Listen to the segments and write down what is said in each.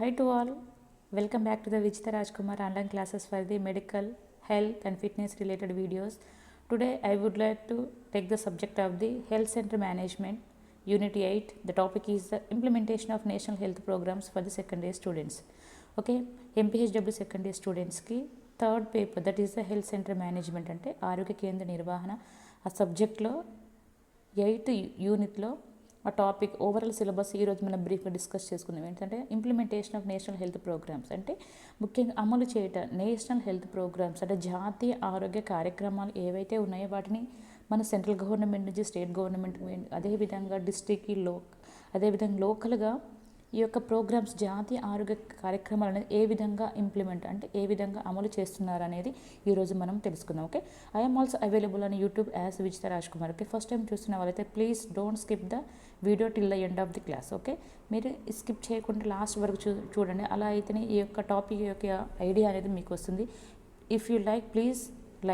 Hi to all, welcome back to the Vijita Rajkumar online classes for the medical, health and fitness related videos. Today I would like to take the subject of the health center management, unit 8. The topic is the implementation of national health programs for the secondary students. Okay, mphw secondary students ki third paper, that is the health center management ante ఆరోగ్య కేంద్ర నిర్వహణ. ఆ సబ్జెక్ట్లో 8th యూనిట్లో ఆ topic overall syllabus ఈరోజు మనం బ్రీఫ్గా డిస్కస్ చేసుకున్నాం. ఏంటంటే implementation of national health programmes, అంటే ముఖ్యంగా అమలు చేయటం నేషనల్ హెల్త్ ప్రోగ్రామ్స్ అంటే జాతీయ ఆరోగ్య కార్యక్రమాలు ఏవైతే ఉన్నాయో వాటిని మన సెంట్రల్ గవర్నమెంట్ నుంచి స్టేట్ గవర్నమెంట్, అదేవిధంగా డిస్ట్రిక్ట్లో, అదేవిధంగా లోకల్గా ఈ యొక్క ప్రోగ్రామ్స్ జాతీయ ఆరోగ్య కార్యక్రమాలు అనేది ఏ విధంగా ఇంప్లిమెంట్ అంటే ఏ విధంగా అమలు చేస్తున్నారు అనేది ఈరోజు మనం తెలుసుకుందాం. Okay, I'm also available on YouTube as Vijitha Rajkumar. Okay, first time చూస్తున్న వాళ్ళైతే please don't skip the video till the end of the class. Okay, మీరు స్కిప్ చేయకుండా లాస్ట్ వరకు చూడండి. అలా అయితేనే ఈ యొక్క టాపిక్ యొక్క ఐడియా అనేది మీకు వస్తుంది. If you like please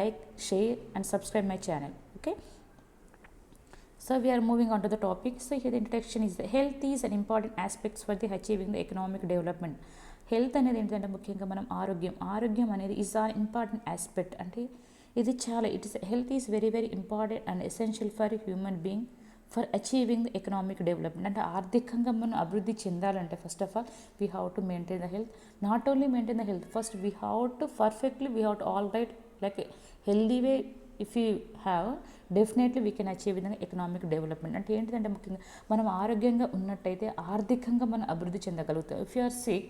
like, share and subscribe my channel. Okay, so we are moving on to the topic. So here the introduction is the health is an important aspects for the achieving the economic development. Health అనేది ఏంటంటే ముఖ్యంగా మనం ఆరోగ్యం అనేది is on important aspect. అంటే ఇది చాలా health is very very important and essential for human being for achieving the economic development. అంటే ఆర్థికంగా మనం అభివృద్ధి చెందాలంటే first of all we have to maintain the health. Not only maintain the health, first we have to perfectly we have to all right like healthy way. If you have definitely we can achieve విధంగా economic development. అంటే ఏంటంటే ముఖ్యంగా మనం ఆరోగ్యంగా ఉన్నట్టయితే ఆర్థికంగా మనం అభివృద్ధి చెందగలుగుతాం. ఇఫ్ యు ఆర్ సిక్,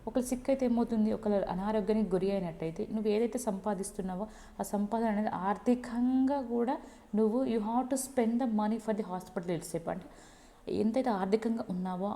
ఒకరు సిక్ అయితే ఏమవుతుంది, ఒకరు అనారోగ్యానికి గురి అయినట్టయితే నువ్వు ఏదైతే సంపాదిస్తున్నావో ఆ సంపాదన అనేది ఆర్థికంగా కూడా నువ్వు you have to spend the money for the hospital itself. అంటే ఎంతైతే ఆర్థికంగా ఉన్నావో,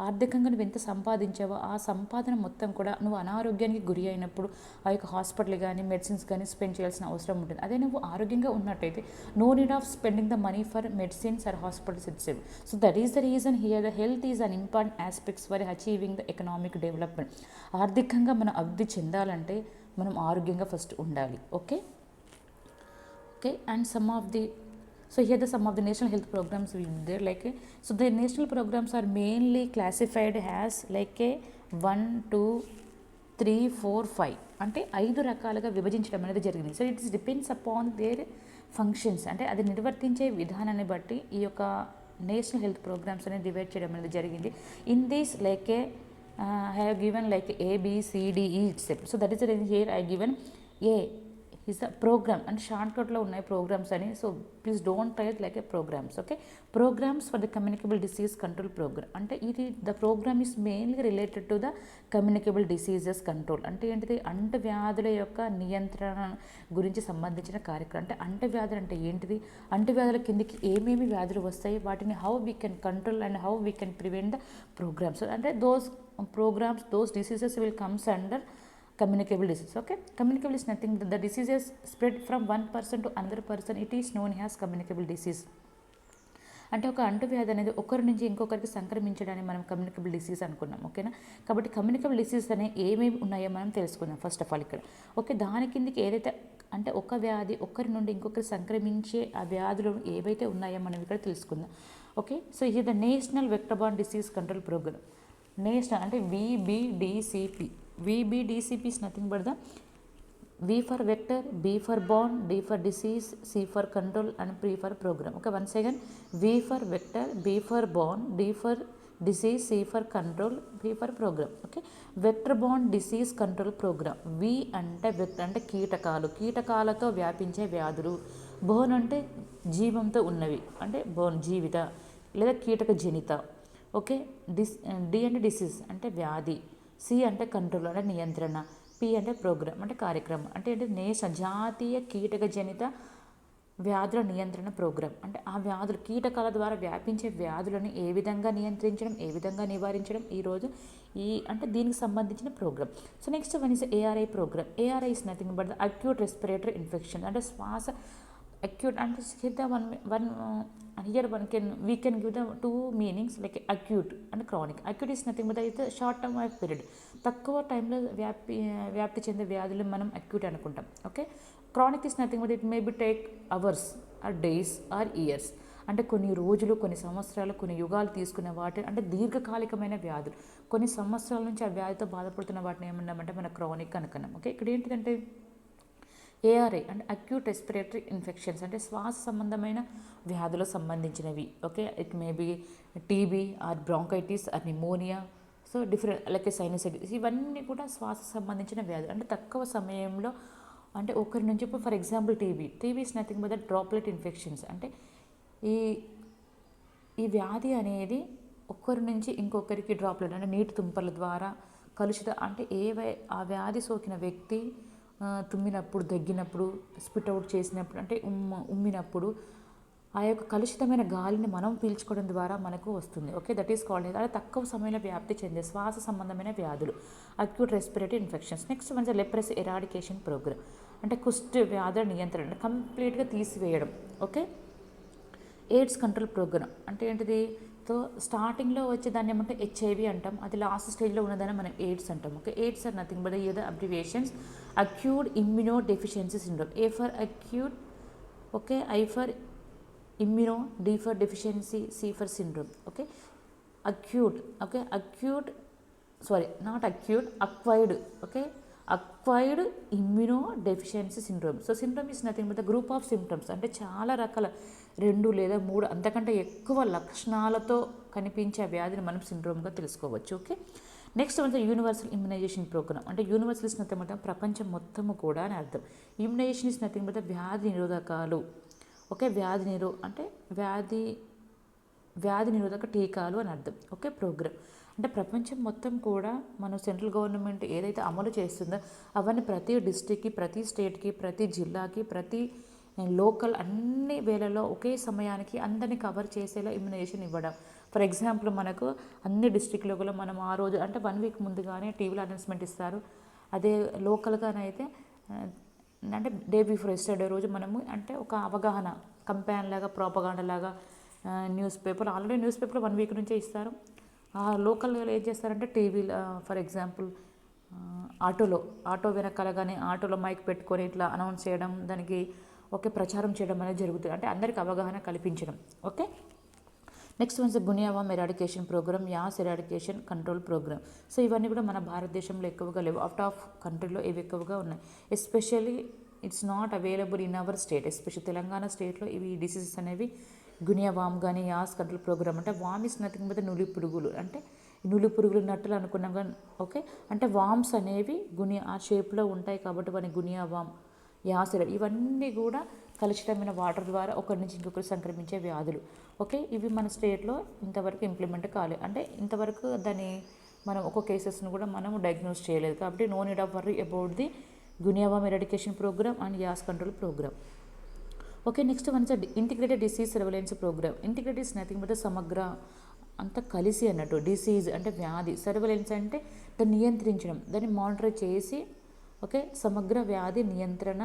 ఆర్థికంగా నువ్వు ఎంత సంపాదించావో ఆ సంపాదన మొత్తం కూడా నువ్వు అనారోగ్యానికి గురి అయినప్పుడు ఆ యొక్క హాస్పిటల్ కానీ మెడిసిన్స్ కానీ స్పెండ్ చేయాల్సిన అవసరం ఉంటుంది. అదే నువ్వు ఆరోగ్యంగా ఉన్నట్టయితే no need of spending the money for medicines or hospitals itself. So that is the reason here the health is an important aspects for achieving the economic development. ఆర్థికంగా మనం అభివృద్ధి చెందాలంటే మనం ఆరోగ్యంగా ఫస్ట్ ఉండాలి. Okay, and some of the some of the national health programs will be there, like so the national programs are mainly classified as like a 1 2 3 4 5 అంటే 5 రకాలుగా విభజించడం అనేది జరిగింది. So it's depends upon there functions, అంటే అది నిర్వర్తించే విధానాన్ని బట్టి ఈ యొక్క నేషనల్ హెల్త్ ప్రోగ్రామ్స్ అనేది డివైడ్ చేయడం అనేది జరిగింది. In this like A I have given like A B C D E itself. So that is the reason here I given A is the program and shortcutలో ఉన్నాయి programmes అని. So please don't try it like a programmes. Okay, programmes for the communicable disease control programme. అంటే ఇది the programme is mainly related to the communicable diseases control. అంటే ఏంటిది, అంటువ్యాధుల యొక్క నియంత్రణ గురించి సంబంధించిన కార్యక్రమం. అంటే అంటువ్యాధులు అంటే ఏంటిది, అంటువ్యాధుల కిందకి ఏమేమి వ్యాధులు వస్తాయి, వాటిని how we can control and how we can prevent the programmes. అంటే those programs, those diseases will comes under communicable disease. Okay, communicable is nothing but the diseases spread from one person to another person, it is known as communicable disease. అంటే ఒక అంటువ్యాధి అనేది ఒకరి నుంచి ఇంకొకరికి సంక్రమించడాన్ని మనం communicable disease అనుకున్నాం. ఓకేనా, కాబట్టి కమ్యూనికబుల్ డిసీజ్ అనే ఏమేమి ఉన్నాయో మనం తెలుసుకుందాం ఫస్ట్ ఆఫ్ ఆల్ ఇక్కడ. ఓకే, దాని కిందకి ఏదైతే అంటే ఒక వ్యాధి ఒకరి నుండి ఇంకొకరు సంక్రమించే ఆ వ్యాధులు ఏవైతే ఉన్నాయో మనం ఇక్కడ తెలుసుకుందాం. ఓకే, సో ఇది the national vector borne disease control programme. National అంటే VBDCP. VBDCP is nothing but the V for vector, B for born, D for disease, C for control and P for program. Okay, once again, V for vector, B for born, D for disease, C for control, P for program. Okay, vector borne disease control program. V అంటే vector అంటే కీటకాలతో వ్యాపించే వ్యాధులు. Bone అంటే జీవంతో ఉన్నవి, అంటే bone జీవిత లేదా కీటక జనిత. Okay, D అంటే disease అంటే వ్యాధి, సి అంటే కంట్రోల్ అంటే నియంత్రణ, పి అంటే ప్రోగ్రామ్ అంటే కార్యక్రమం. అంటే జాతీయ కీటక జనిత వ్యాధుల నియంత్రణ ప్రోగ్రామ్. అంటే ఆ వ్యాధులు కీటకాల ద్వారా వ్యాపించే వ్యాధులను ఏ విధంగా నియంత్రించడం, ఏ విధంగా నివారించడం ఈరోజు అంటే దీనికి సంబంధించిన programme. So next one is ARI programme. ARI is nothing but the acute respiratory infection. అంటే శ్వాస acute and here we can give the two meanings like acute and chronic. Acute is nothing but it's a short term of period, తక్కువ టైంలో వ్యాప్తి చెందే వ్యాధులు మనం acute అనుకుంటాం. Okay, chronic is nothing but it may be take hours or days or years. అంటే కొన్ని రోజులు, కొన్ని సంవత్సరాలు, కొన్ని యుగాలు తీసుకునే వాటి అంటే దీర్ఘకాలికమైన వ్యాధులు. కొన్ని సంవత్సరాల నుంచి ఆ వ్యాధితో బాధపడుతున్న వాటిని ఏమన్నామంటే మన క్రానిక్ అనుకున్నాం. ఓకే, ఇక్కడ ఏంటిదంటే ఏఆర్ఐ అంటే అక్యూట్ రెస్పిరేటరీ ఇన్ఫెక్షన్స్ అంటే శ్వాస సంబంధమైన వ్యాధులకు సంబంధించినవి. Okay, it may be TB or bronchitis or pneumonia, so different like sinusitis, ఇవన్నీ కూడా శ్వాస సంబంధించిన వ్యాధులు. అంటే తక్కువ సమయంలో అంటే ఒకరి నుంచి, ఇప్పుడు for example TB is nothing but the droplet infections. అంటే ఈ ఈ వ్యాధి అనేది ఒకరి నుంచి ఇంకొకరికి డ్రాప్లెట్ అంటే నీటి తుంపర్ల ద్వారా కలుషిత అంటే ఆ వ్యాధి సోకిన వ్యక్తి తుమ్మినప్పుడు, దగ్గినప్పుడు, స్పిట్ అవుట్ చేసినప్పుడు అంటే ఉమ్మినప్పుడు ఆ యొక్క కలుషితమైన గాలిని మనం పీల్చుకోవడం ద్వారా మనకు వస్తుంది. ఓకే, దట్ ఈస్ కాల్డ్ అలా తక్కువ సమయంలో వ్యాప్తి చెందే శ్వాస సంబంధమైన వ్యాధులు, acute respiratory infections. Next one leprosy eradication programme అంటే కుష్టి వ్యాధుల నియంత్రణ కంప్లీట్గా తీసివేయడం. ఓకే, ఎయిడ్స్ కంట్రోల్ ప్రోగ్రామ్ అంటే ఏంటిది? సో స్టార్టింగ్లో వచ్చే దాన్ని ఏమంటే హెచ్ఐవి అంటాం, అది లాస్ట్ స్టేజ్లో ఉన్నదాన్ని మనం ఎయిడ్స్ అంటాం. Okay, AIDS are nothing but the abbreviations acute immunodeficiency syndrome, A for acute, okay, I for immuno, D for deficiency, C for syndrome. Okay, acute, okay, acute sorry not acute, acquired. Okay, acquired immunodeficiency syndrome. So syndrome is nothing but the group of symptoms అంటే చాలా రకాల 2 లేదా 3 అంతకంటే ఎక్కువ లక్షణాలతో కనిపించే వ్యాధిని మనం సిండ్రోమ్గా తెలుసుకోవచ్చు. Okay, next one universal immunisation programme అంటే యూనివర్సల్ ఇస్ నథింగ్ బట్ ప్రపంచం మొత్తము కూడా అని అర్థం. ఇమ్యునైజేషన్ ఇస్ నథింగ్ బట్ వ్యాధి నిరోధకాలు. ఓకే, వ్యాధి నిరోధక టీకాలు అని అర్థం. ఓకే, ప్రోగ్రామ్ అంటే ప్రపంచం మొత్తం కూడా మన సెంట్రల్ గవర్నమెంట్ ఏదైతే అమలు చేస్తుందో అవన్నీ ప్రతి డిస్ట్రిక్ట్కి, ప్రతి స్టేట్కి, ప్రతి జిల్లాకి, ప్రతి లోకల్ అన్ని వేళల్లో ఒకే సమయానికి అందరినీ కవర్ చేసేలా ఇమ్యునైజేషన్ ఇవ్వడం. ఫర్ ఎగ్జాంపుల్ మనకు అన్ని డిస్ట్రిక్ట్లో కూడా మనం ఆ రోజు అంటే 1 వీక్ ముందుగానే టీవీలో అనౌన్స్మెంట్ ఇస్తారు. అదే లోకల్గానైతే అంటే డే బిఫోర్ ఎస్టర్డే రోజు మనము అంటే ఒక అవగాహన కంపెయిన్ లాగా, ప్రోపగాండా లాగా news paper already news paper 1 week నుంచే ఇస్తారు. ఆ లోకల్గా ఏం చేస్తారంటే టీవీలో ఫర్ ఎగ్జాంపుల్ ఆటో వెనకాల కానీ ఆటోలో మైక్ పెట్టుకొని ఇట్లా అనౌన్స్ చేయడం, దానికి ఓకే ప్రచారం చేయడం అనేది జరుగుతుంది. అంటే అందరికి అవగాహన కల్పించడం. Okay, next one's guinea worm eradication programme, yaws eradication control programme. So ఇవన్నీ కూడా మన భారతదేశంలో ఎక్కువగా లేవు, అవుట్ ఆఫ్ కంట్రీలో ఇవి ఎక్కువగా ఉన్నాయి. Especially it's not available in our state, especially Telangana స్టేట్లో ఇవి డిసీజెస్ అనేవి గునియావామ్ కానీ యాస్ కంట్రోల్ ప్రోగ్రామ్ అంటే వామ్ ఇస్ నథింగ్ బట్ నులి పురుగులు అంటే నులి పురుగులు నట్టులు అనుకున్నాం కానీ ఓకే అంటే వామ్స్ అనేవి ఆ షేప్లో ఉంటాయి కాబట్టి వాని గునియావామ్, యాసిడ్ ఇవన్నీ కూడా కలుషితమైన వాటర్ ద్వారా ఒకరి నుంచి ఇంకొకరు సంక్రమించే వ్యాధులు. ఓకే, ఇవి మన స్టేట్లో ఇంతవరకు ఇంప్లిమెంట్ కాలేదు. అంటే ఇంతవరకు దాన్ని మనం ఒక్కో కేసెస్ను కూడా మనం డయాగ్నోస్ చేయలేదు. కాబట్టి no need of worry about the guinea worm eradication programme and yaws control programme. Okay, next one is integrated disease surveillance programme. Integrated is nothing but సమగ్ర అంతా కలిసి అన్నట్టు. డిసీజ్ అంటే వ్యాధి, సర్వేలెన్స్ అంటే దాన్ని నియంత్రించడం, దాన్ని మానిటర్ చేసి ఓకే సమగ్ర వ్యాధి నియంత్రణ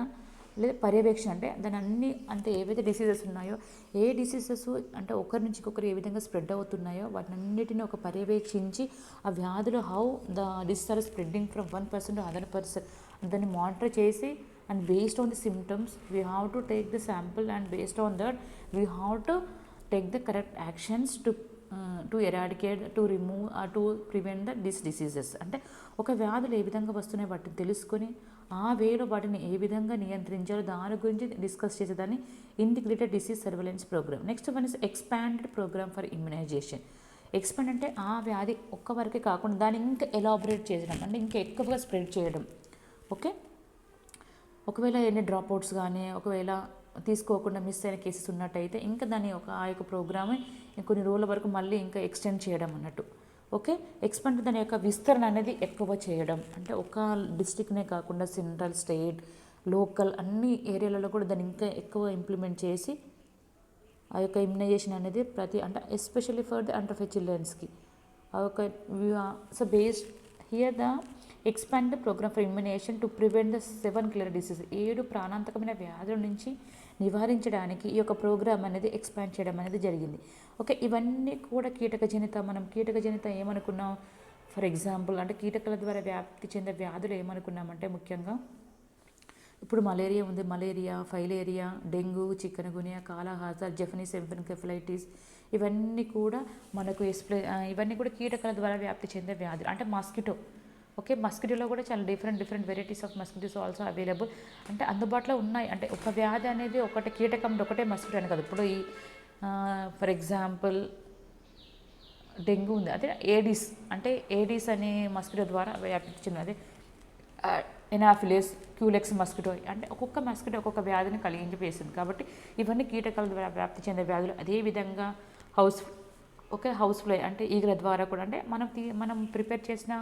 లేదా పర్యవేక్షణ అంటే దాని అన్ని అంటే ఏవైతే డిసీజెస్ ఉన్నాయో ఏ డిసీజెస్ అంటే ఒకరి నుంచి ఇంకొకరు ఏ విధంగా స్ప్రెడ్ అవుతున్నాయో వాటిని అన్నిటిని ఒక పర్యవేక్షించి ఆ వ్యాధులు how the disease are spreading from 1 person to other person దాన్ని మానిటర్ చేసి and based on the symptoms we have to take the sample and based on that we have to take the correct actions to eradicate, to remove or to prevent these diseases. అంటే ఒక వ్యాధులు ఏ విధంగా వస్తున్నాయి వాటిని తెలుసుకొని ఆ వేలో వాటిని ఏ విధంగా నియంత్రించాలో దాని గురించి డిస్కస్ చేసేదాన్ని integrated disease surveillance programme. Next one is expanded programme for immunisation. Expand అంటే ఆ వ్యాధి ఒక్క వరకే కాకుండా దాన్ని ఇంకా ఎలాబరేట్ చేయడం అంటే ఇంకా ఎక్కువగా స్ప్రెడ్ చేయడం. ఓకే, ఒకవేళ ఎన్ని డ్రాప్ అవుట్స్ కానీ ఒకవేళ తీసుకోకుండా మిస్ అయిన కేసెస్ ఉన్నట్టయితే ఇంకా దాన్ని ఆ యొక్క ప్రోగ్రామ్ కొన్ని రోజుల వరకు మళ్ళీ ఇంకా ఎక్స్టెండ్ చేయడం అన్నట్టు. ఓకే, ఎక్స్పాండ్ దాని యొక్క విస్తరణ అనేది ఎక్కువ చేయడం అంటే ఒక డిస్ట్రిక్ట్నే కాకుండా సెంట్రల్, స్టేట్, లోకల్ అన్ని ఏరియాలలో కూడా దాన్ని ఇంకా ఎక్కువ ఇంప్లిమెంట్ చేసి ఆ యొక్క ఇమ్యునైజేషన్ అనేది అంటే ఎస్పెషల్లీ ఫర్ ది అండర్ 5 చిల్డ్రన్స్కి ఆ యొక్క so based here the expand programme for immunisation to prevent the 7 killer disease 7 ప్రాణాంతకమైన వ్యాధుల నుంచి నివారించడానికి ఈ యొక్క ప్రోగ్రామ్ అనేది ఎక్స్పాండ్ చేయడం అనేది జరిగింది. ఓకే, ఇవన్నీ కూడా మనం కీటకజనిత ఏమనుకున్నాం ఫర్ ఎగ్జాంపుల్ అంటే కీటకాల ద్వారా వ్యాప్తి చెందే వ్యాధులు ఏమనుకున్నామంటే ముఖ్యంగా ఇప్పుడు మలేరియా ఉంది, malaria, filaria, dengue, chikungunya, kala azar, Japanese encephalitis, ఇవన్నీ కూడా మనకు ఇవన్నీ కూడా కీటకాల ద్వారా వ్యాప్తి చెందే వ్యాధులు, అంటే మస్కిటో. ఓకే, మస్కిటోలో కూడా చాలా different varieties of mosquitoes also available, అంటే అందుబాటులో ఉన్నాయి. అంటే ఒక వ్యాధి అనేది ఒకటే కీటకం ఒకటే మస్కిటో అని కాదు. ఇప్పుడు ఈ ఫర్ ఎగ్జాంపుల్ డెంగ్యూ ఉంది, అదే ఏడీస్, అంటే ఏడీస్ అనే మస్కిటో ద్వారా వ్యాప్తి చెందింది. అదే ఎనాఫిలిస్, క్యూలెక్స్ మస్కిటో, అంటే ఒక్కొక్క మస్కిటో ఒక్కొక్క వ్యాధిని కలిగించివేస్తుంది. కాబట్టి ఇవన్నీ కీటకాల ద్వారా వ్యాప్తి చెందే వ్యాధులు. అదేవిధంగా హౌస్ ఫ్లై, అంటే ఈగల ద్వారా కూడా, అంటే మనం ప్రిపేర్ చేసిన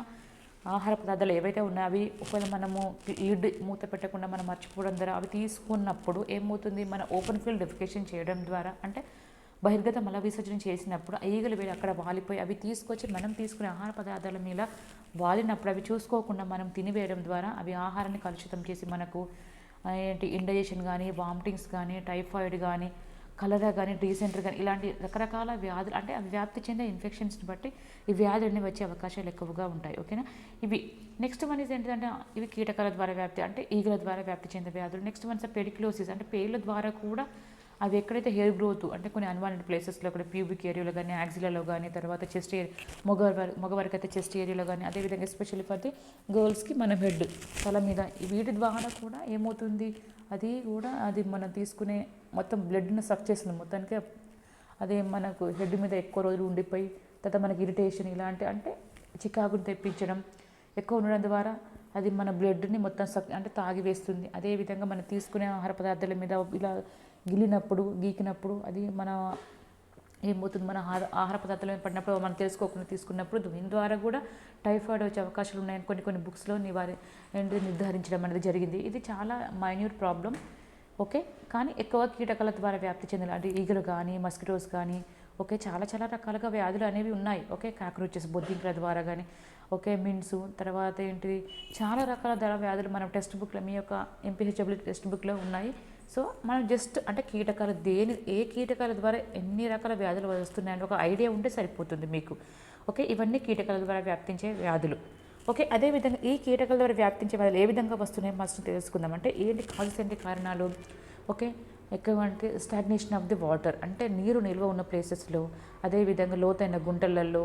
ఆహార పదార్థాలు ఏవైతే ఉన్నాయో అవి ఒకవేళ మనము లిడ్ మూత పెట్టకుండా మనం మర్చిపోవడం ద్వారా అవి తీసుకున్నప్పుడు ఏమవుతుంది, మన ఓపెన్ ఫీల్డ్ డెఫికేషన్ చేయడం ద్వారా, అంటే బహిర్గత మల విసర్జన చేసినప్పుడు ఈగలు వెళ్ళి అక్కడ వాలిపోయి అవి తీసుకొచ్చి మనం తీసుకునే ఆహార పదార్థాల మీద వాలినప్పుడు అవి చూసుకోకుండా మనం తినివేయడం ద్వారా అవి ఆహారాన్ని కలుషితం చేసి మనకు ఇండైజెషన్ కానీ, వామిటింగ్స్ కానీ, టైఫాయిడ్ కానీ, కలరా కానీ, డీసెంటర్ కానీ, ఇలాంటి రకరకాల వ్యాధులు, అంటే అవి వ్యాప్తి చెందే ఇన్ఫెక్షన్స్ని బట్టి ఈ వ్యాధులన్నీ వచ్చే అవకాశాలు ఎక్కువగా ఉంటాయి. ఓకేనా, ఇవి నెక్స్ట్ వన్ ఇస్ ఏంటంటే ఇవి కీటకాల ద్వారా వ్యాప్తి, అంటే ఈగల ద్వారా వ్యాప్తి చెందే వ్యాధులు. నెక్స్ట్ వన్స్ పెడిక్లోసిస్, అంటే పేర్ల ద్వారా కూడా అవి ఎక్కడైతే హెయిర్ గ్రోత్, అంటే కొన్ని అన్వాంటెడ్ ప్లేసెస్లో కూడా ప్యూబిక్ ఏరియాలో కానీ, యాక్సిలలో కానీ, తర్వాత చెస్ట్ మగవారికి అయితే చెస్ట్ ఏరియాలో కానీ, అదేవిధంగా ఎస్పెషల్లీ ఫర్ ది గర్ల్స్కి మనం హెడ్, తల మీద, వీటి ద్వారా కూడా ఏమవుతుంది, అది మనం తీసుకునే మొత్తం బ్లడ్ని సక్ చేస్తుంది మొత్తానికి. అదే మనకు హెడ్ మీద ఎక్కువ రోజులు ఉండిపోయి తర్వాత మనకి ఇరిటేషన్ ఇలాంటి, అంటే చికాకుని తెప్పించడం ఎక్కువ ఉండడం ద్వారా అది మన బ్లడ్ని మొత్తం అంటే తాగివేస్తుంది. అదేవిధంగా మనం తీసుకునే ఆహార పదార్థాల మీద ఇలా గీకినప్పుడు అది మన ఏమవుతుంది, మన ఆహార పదార్థాల మీద పడినప్పుడు మనం తెలుసుకోకుండా తీసుకున్నప్పుడు దీని ద్వారా కూడా టైఫాయిడ్ వచ్చే అవకాశాలు ఉన్నాయని కొన్ని బుక్స్లో నిర్ధారించడం అనేది జరిగింది. ఇది చాలా మైన్యూట్ ప్రాబ్లం. ఓకే, కానీ ఎక్కువ కీటకాల ద్వారా వ్యాప్తి చెందిన అంటే ఈగలు కానీ, మస్కిటోస్ కానీ, ఓకే, చాలా రకాలుగా వ్యాధులు అనేవి ఉన్నాయి. ఓకే, కాక్రోచెస్, బొద్దింకల ద్వారా కానీ, ఓకే, మిన్స్, తర్వాత ఏంటిది చాలా రకాల వ్యాధులు మనం టెక్స్ట్ బుక్లో, మీ యొక్క mphw టెక్స్ట్ బుక్లో ఉన్నాయి. సో మనం జస్ట్ అంటే కీటకాలు ఏ కీటకాల ద్వారా ఎన్ని రకాల వ్యాధులు వస్తున్నాయని ఒక ఐడియా ఉంటే సరిపోతుంది మీకు. ఓకే, ఇవన్నీ కీటకాల ద్వారా వ్యాప్తించే వ్యాధులు. ఓకే, అదేవిధంగా ఈ కీటకాల ద్వారా వ్యాప్తించే వ్యాధులు ఏ విధంగా వస్తున్నాయో ఫస్ట్ తెలుసుకుందాం. అంటే ఏంటి కాజెస్, ఏంటి కారణాలు. ఓకే, ఎక్కువ అంటే స్టాగ్నేషన్ ఆఫ్ ది వాటర్, అంటే నీరు నిల్వ ఉన్న ప్లేసెస్లో, అదేవిధంగా లోతైన గుంటలలో,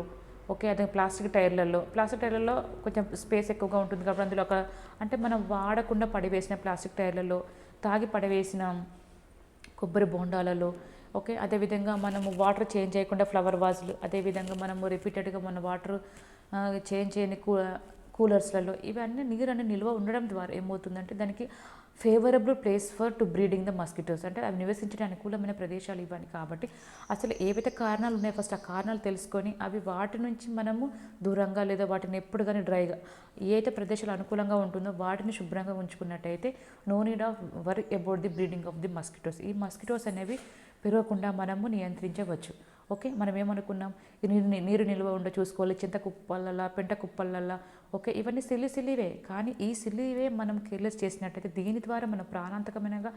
ఓకే, అదే ప్లాస్టిక్ టైర్లలో కొంచెం స్పేస్ ఎక్కువగా ఉంటుంది కాబట్టి అందులో అంటే మనం వాడకుండా పడివేసిన ప్లాస్టిక్ టైర్లలో, తాగి పడవేసిన కొబ్బరి బోండాలలో, ఓకే, అదేవిధంగా మనము వాటర్ చేంజ్ చేయకుండా ఫ్లవర్ వాజులు, అదేవిధంగా మనము రిపీటెడ్గా మన వాటర్ చేంజ్ చేయని కూలర్స్లలో, ఇవన్నీ నీరు అనేది నిల్వ ఉండడం ద్వారా ఏమవుతుందంటే దానికి favourable place for to breeding the mosquitoes, అంటే అవి నివసించడానికి అనుకూలమైన ప్రదేశాలు ఇవ్వాలి. కాబట్టి అసలు ఏవైతే కారణాలు ఉన్నాయో ఫస్ట్ ఆ కారణాలు తెలుసుకొని అవి వాటి నుంచి మనము దూరంగా లేదా వాటిని ఎప్పుడు కానీ డ్రైగా ఏ అయితే ప్రదేశాలు అనుకూలంగా ఉంటుందో వాటిని శుభ్రంగా ఉంచుకున్నట్టయితే no need of worry about the breeding of the mosquitoes. ఈ మస్కిటోస్ అనేవి పెరగకుండా మనము నియంత్రించవచ్చు. ఓకే, మనం ఏమనుకున్నాం, నీరు నిల్వ ఉండ చూసుకోవాలి, చింత కుప్పలల్లా, పెంట కుప్పలల్లా, ఓకే, ఇవన్నీ సిల్లివే. కానీ ఈ సిల్లివే మనం కేర్లెస్ చేసినట్టయితే దీని ద్వారా మనం ప్రాణాంతకమైనగా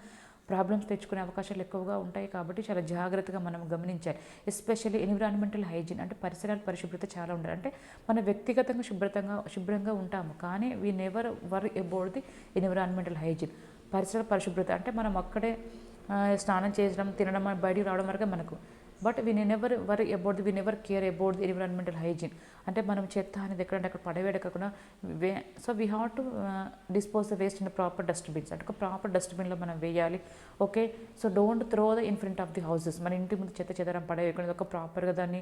ప్రాబ్లమ్స్ తెచ్చుకునే అవకాశాలు ఎక్కువగా ఉంటాయి. కాబట్టి చాలా జాగ్రత్తగా మనం గమనించాలి. ఎస్పెషల్లీ ఎన్విరాన్మెంటల్ హైజీన్, అంటే పరిసరాల పరిశుభ్రత చాలా ఉండాలి. అంటే మన వ్యక్తిగతంగా శుభ్రంగా ఉంటాము, కానీ we never worry about the environmental hygiene. పరిసరాల పరిశుభ్రత అంటే మనం అక్కడే స్నానం చేయడం, తినడం, బయటికి రావడం వరకే మనకు. But we never care about the environmental hygiene. అంటే మనం చెత్త అనేది ఎక్కడంటే అక్కడ పడవేయకుండా so we have to dispose the waste in proper dustbins, అంటే ఒక ప్రాపర్ డస్ట్బిన్లో మనం వేయాలి. Okay, so don't throw the in front of the houses, మన ఇంటి ముందు చెదరం పడవేయకుండా ఒక ప్రాపర్గా దాన్ని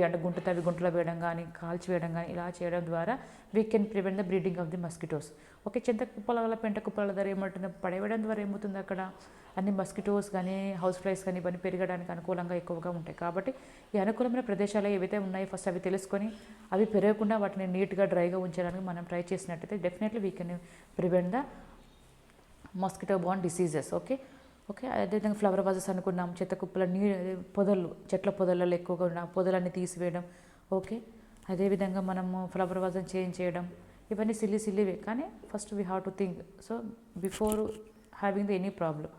అంటే గుంటలో వేయడం కానీ, కాల్చివేయడం కానీ, ఇలా చేయడం ద్వారా we can prevent the breeding of the mosquitoes. Okay, చింత కుప్పల వల్ల, పెంట కుప్పల ద్వారా ఏమంటుంది, పడవేయడం ద్వారా ఏమవుతుంది, అక్కడ అన్ని మస్కిటోస్ కానీ, హౌస్ ఫ్లైస్ కానీ ఇవన్నీ పెరగడానికి అనుకూలంగా ఎక్కువగా ఉంటాయి. కాబట్టి ఈ అనుకూలమైన ప్రదేశాలు ఏవైతే ఉన్నాయో ఫస్ట్ అవి తెలుసుకొని అవి పెరగకుండా వాటిని నీట్గా డ్రైగా ఉంచడానికి మనం ట్రై చేసినట్టయితే definitely we can prevent the mosquito born diseases. Okay, అదేవిధంగా ఫ్లవర్ వాజెస్ అనుకున్నాం, చెత్త కుప్పల చెట్ల పొదలలో ఎక్కువగా ఉన్న పొదలన్నీ తీసివేయడం. ఓకే, అదేవిధంగా మనము ఫ్లవర్ వాజెస్ చేంజ్ చేయడం, ఇవన్నీ సిల్లివే. కానీ first we have to think so before having the any problem.